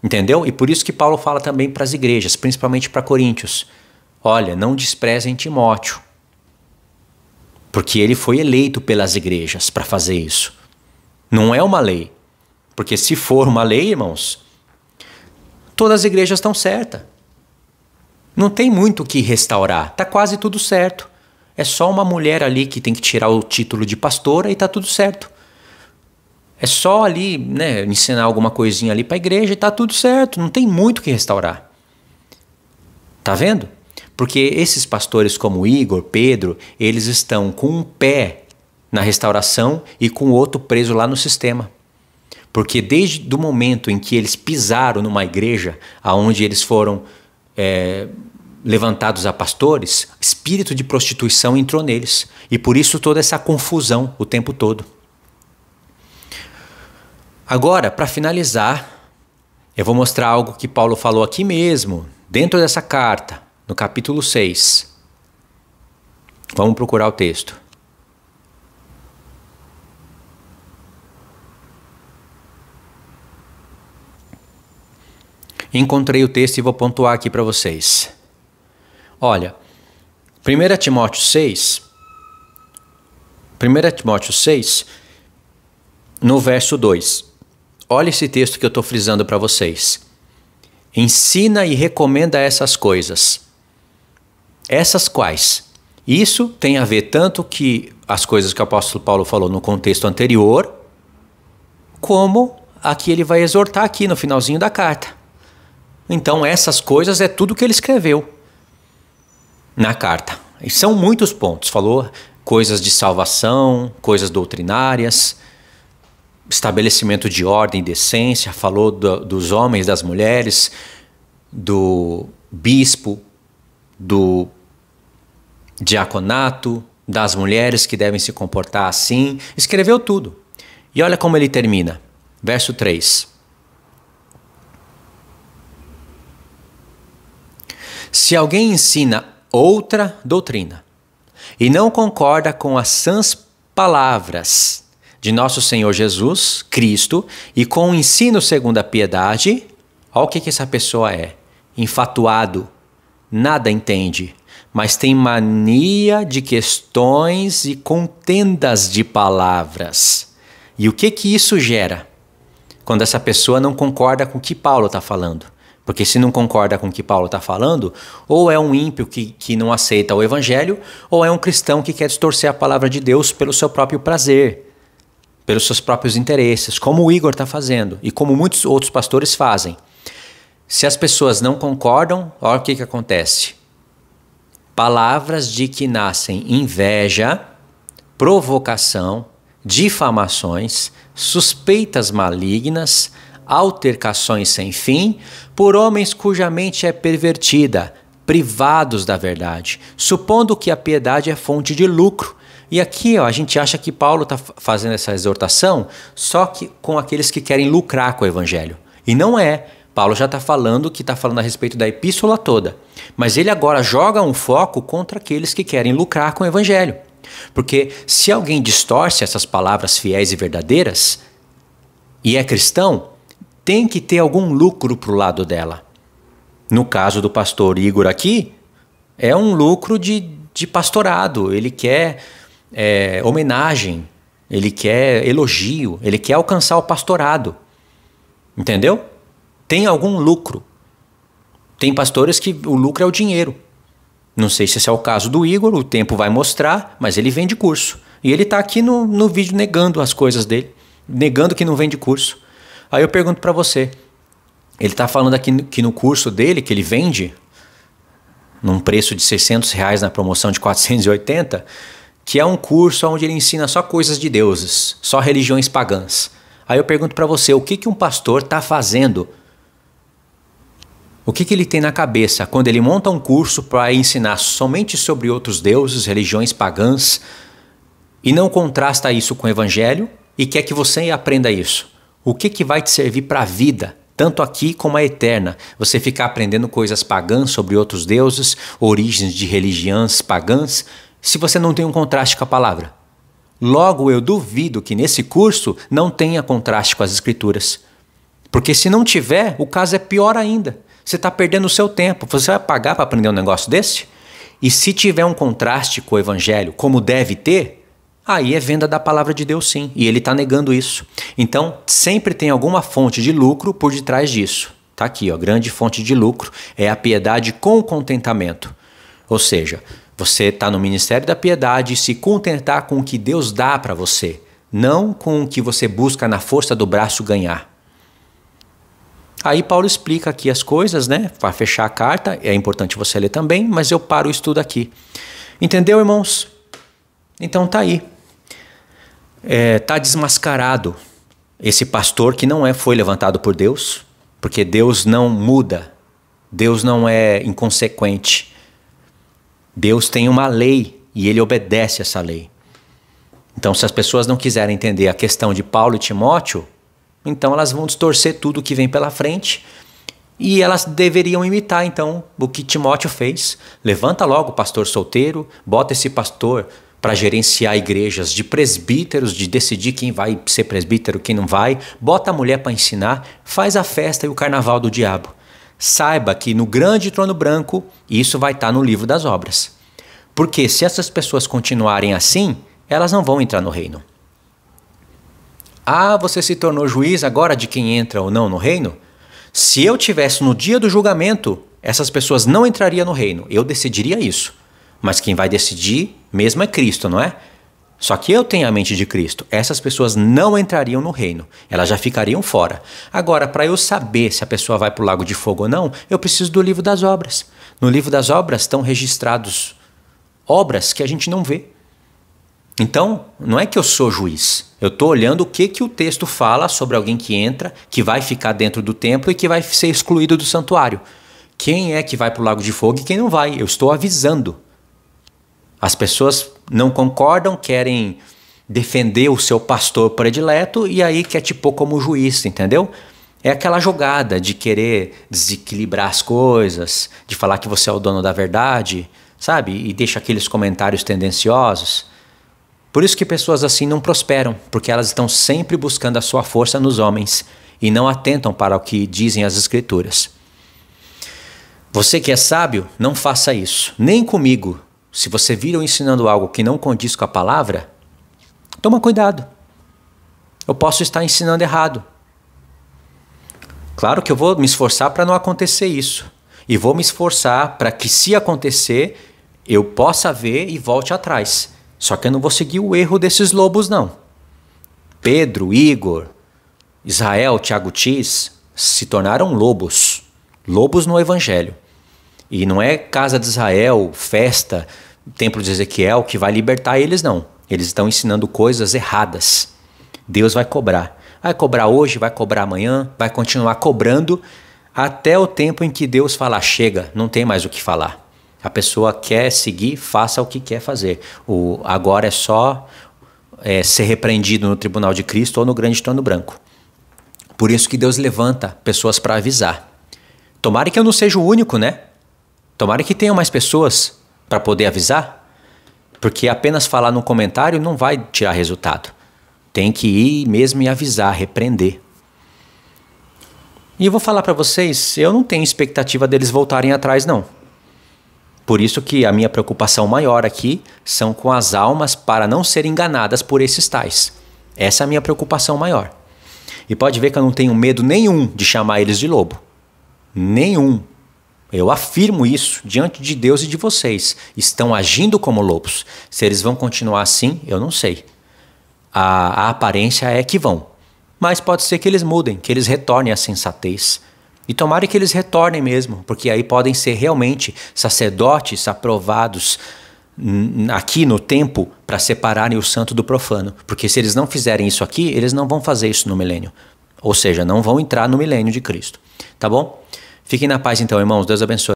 Speaker 1: Entendeu? E por isso que Paulo fala também para as igrejas, principalmente para Coríntios. Olha, não desprezem Timóteo, porque ele foi eleito pelas igrejas para fazer isso. Não é uma lei. Porque se for uma lei, irmãos, todas as igrejas estão certas. Não tem muito o que restaurar. Está quase tudo certo. É só uma mulher ali que tem que tirar o título de pastora e está tudo certo. É só ali, né, ensinar alguma coisinha ali para a igreja e está tudo certo. Não tem muito o que restaurar. Tá vendo? Porque esses pastores como Igor, Pedro, eles estão com um pé na restauração e com o outro preso lá no sistema. Porque desde o momento em que eles pisaram numa igreja onde eles foram levantados a pastores, espírito de prostituição entrou neles. E por isso toda essa confusão o tempo todo. Agora, para finalizar, eu vou mostrar algo que Paulo falou aqui mesmo, dentro dessa carta, no capítulo 6. Vamos procurar o texto. Encontrei o texto e vou pontuar aqui para vocês. Olha, 1 Timóteo 6, no verso 2. Olha esse texto que eu estou frisando para vocês. Ensina e recomenda essas coisas. Essas quais? Isso tem a ver tanto que as coisas que o apóstolo Paulo falou no contexto anterior, como aqui ele vai exortar aqui no finalzinho da carta. Então essas coisas é tudo que ele escreveu na carta. E são muitos pontos. Falou coisas de salvação, coisas doutrinárias, estabelecimento de ordem e decência, falou dos homens, das mulheres, do bispo, do diaconato, das mulheres que devem se comportar assim. Escreveu tudo. E olha como ele termina. Verso 3. Se alguém ensina outra doutrina e não concorda com as sãs palavras de nosso Senhor Jesus Cristo e com o ensino segundo a piedade, olha o que essa pessoa é. Infatuado, nada entende, mas tem mania de questões e contendas de palavras. E o que isso gera? Quando essa pessoa não concorda com o que Paulo está falando. Porque se não concorda com o que Paulo está falando, ou é um ímpio que não aceita o evangelho, ou é um cristão que quer distorcer a palavra de Deus pelo seu próprio prazer, pelos seus próprios interesses, como o Igor está fazendo e como muitos outros pastores fazem. Se as pessoas não concordam, olha o que acontece. Palavras de que nascem inveja, provocação, difamações, suspeitas malignas, altercações sem fim, por homens cuja mente é pervertida, privados da verdade, supondo que a piedade é fonte de lucro. E aqui a gente acha que Paulo está fazendo essa exortação só que com aqueles que querem lucrar com o evangelho. E não é. Paulo já está falando a respeito da epístola toda. Mas ele agora joga um foco contra aqueles que querem lucrar com o evangelho. Porque se alguém distorce essas palavras fiéis e verdadeiras e é cristão, tem que ter algum lucro para o lado dela. No caso do pastor Igor aqui, é um lucro de pastorado. Ele quer homenagem, ele quer elogio, ele quer alcançar o pastorado. Entendeu? Tem algum lucro. Tem pastores que o lucro é o dinheiro. Não sei se esse é o caso do Igor, o tempo vai mostrar, mas ele vende curso. E ele está aqui no vídeo negando as coisas dele, negando que não vende curso. Aí eu pergunto para você, ele está falando aqui que no curso dele, que ele vende, num preço de R$600 na promoção de 480, que é um curso onde ele ensina só coisas de deuses, só religiões pagãs. Aí eu pergunto para você, o que um pastor está fazendo? O que ele tem na cabeça quando ele monta um curso para ensinar somente sobre outros deuses, religiões pagãs, e não contrasta isso com o evangelho e quer que você aprenda isso? O que vai te servir para a vida, tanto aqui como a eterna? Você ficar aprendendo coisas pagãs sobre outros deuses, origens de religiões pagãs, se você não tem um contraste com a palavra. Logo, eu duvido que nesse curso não tenha contraste com as escrituras. Porque se não tiver, o caso é pior ainda. Você está perdendo o seu tempo. Você vai pagar para aprender um negócio desse? E se tiver um contraste com o evangelho, como deve ter, aí é venda da palavra de Deus sim, e ele está negando isso. Então, sempre tem alguma fonte de lucro por detrás disso. Está aqui, ó, grande fonte de lucro é a piedade com contentamento. Ou seja, você está no ministério da piedade e se contentar com o que Deus dá para você, não com o que você busca na força do braço ganhar. Aí Paulo explica aqui as coisas, né? Para fechar a carta, é importante você ler também, mas eu paro o estudo aqui. Entendeu, irmãos? Então tá aí. Tá desmascarado esse pastor que não foi levantado por Deus, porque Deus não muda, Deus não é inconsequente. Deus tem uma lei e ele obedece essa lei. Então, se as pessoas não quiserem entender a questão de Paulo e Timóteo, Então elas vão distorcer tudo que vem pela frente e elas deveriam imitar então o que Timóteo fez. Levanta logo o pastor solteiro, bota esse pastor para gerenciar igrejas de presbíteros, de decidir quem vai ser presbítero, quem não vai. Bota a mulher para ensinar, faz a festa e o carnaval do diabo. Saiba que no grande trono branco isso vai estar no livro das obras. Porque se essas pessoas continuarem assim, elas não vão entrar no reino. Ah, você se tornou juiz agora de quem entra ou não no reino? Se eu tivesse no dia do julgamento, essas pessoas não entrariam no reino. Eu decidiria isso. Mas quem vai decidir mesmo é Cristo, não é? Só que eu tenho a mente de Cristo. Essas pessoas não entrariam no reino. Elas já ficariam fora. Agora, para eu saber se a pessoa vai para o lago de fogo ou não, eu preciso do livro das obras. No livro das obras estão registrados obras que a gente não vê. Então, não é que eu sou juiz. Eu estou olhando o que o texto fala sobre alguém que entra, que vai ficar dentro do templo e que vai ser excluído do santuário. Quem é que vai para o lago de fogo e quem não vai? Eu estou avisando. As pessoas não concordam, querem defender o seu pastor predileto e aí quer te pôr como juiz, entendeu? É aquela jogada de querer desequilibrar as coisas, de falar que você é o dono da verdade, sabe? E deixa aqueles comentários tendenciosos. Por isso que pessoas assim não prosperam, porque elas estão sempre buscando a sua força nos homens e não atentam para o que dizem as Escrituras. Você que é sábio, não faça isso, nem comigo. Se você vir eu ensinando algo que não condiz com a palavra, toma cuidado. Eu posso estar ensinando errado. Claro que eu vou me esforçar para não acontecer isso. E vou me esforçar para que, se acontecer, eu possa ver e volte atrás. Só que eu não vou seguir o erro desses lobos, não. Pedro, Igor, Israel, Tiago Tis se tornaram lobos. Lobos no Evangelho. E não é casa de Israel, festa, templo de Ezequiel que vai libertar eles, não. Eles estão ensinando coisas erradas. Deus vai cobrar. Vai cobrar hoje, vai cobrar amanhã, vai continuar cobrando até o tempo em que Deus falar, chega, não tem mais o que falar. A pessoa quer seguir, faça o que quer fazer. Agora é só ser repreendido no tribunal de Cristo ou no grande trono branco. Por isso que Deus levanta pessoas para avisar. Tomara que eu não seja o único, né? Tomara que tenham mais pessoas para poder avisar. Porque apenas falar no comentário não vai tirar resultado. Tem que ir mesmo e avisar, repreender. E eu vou falar para vocês, eu não tenho expectativa deles voltarem atrás, não. Por isso que a minha preocupação maior aqui são com as almas para não serem enganadas por esses tais. Essa é a minha preocupação maior. E pode ver que eu não tenho medo nenhum de chamar eles de lobo. Nenhum. Eu afirmo isso diante de Deus e de vocês. Estão agindo como lobos. Se eles vão continuar assim, eu não sei. A aparência é que vão. Mas pode ser que eles mudem, que eles retornem à sensatez. E tomara que eles retornem mesmo, porque aí podem ser realmente sacerdotes aprovados aqui no tempo para separarem o santo do profano. Porque se eles não fizerem isso aqui, eles não vão fazer isso no milênio. Ou seja, não vão entrar no milênio de Cristo. Tá bom? Fiquem na paz então, irmãos. Deus abençoe.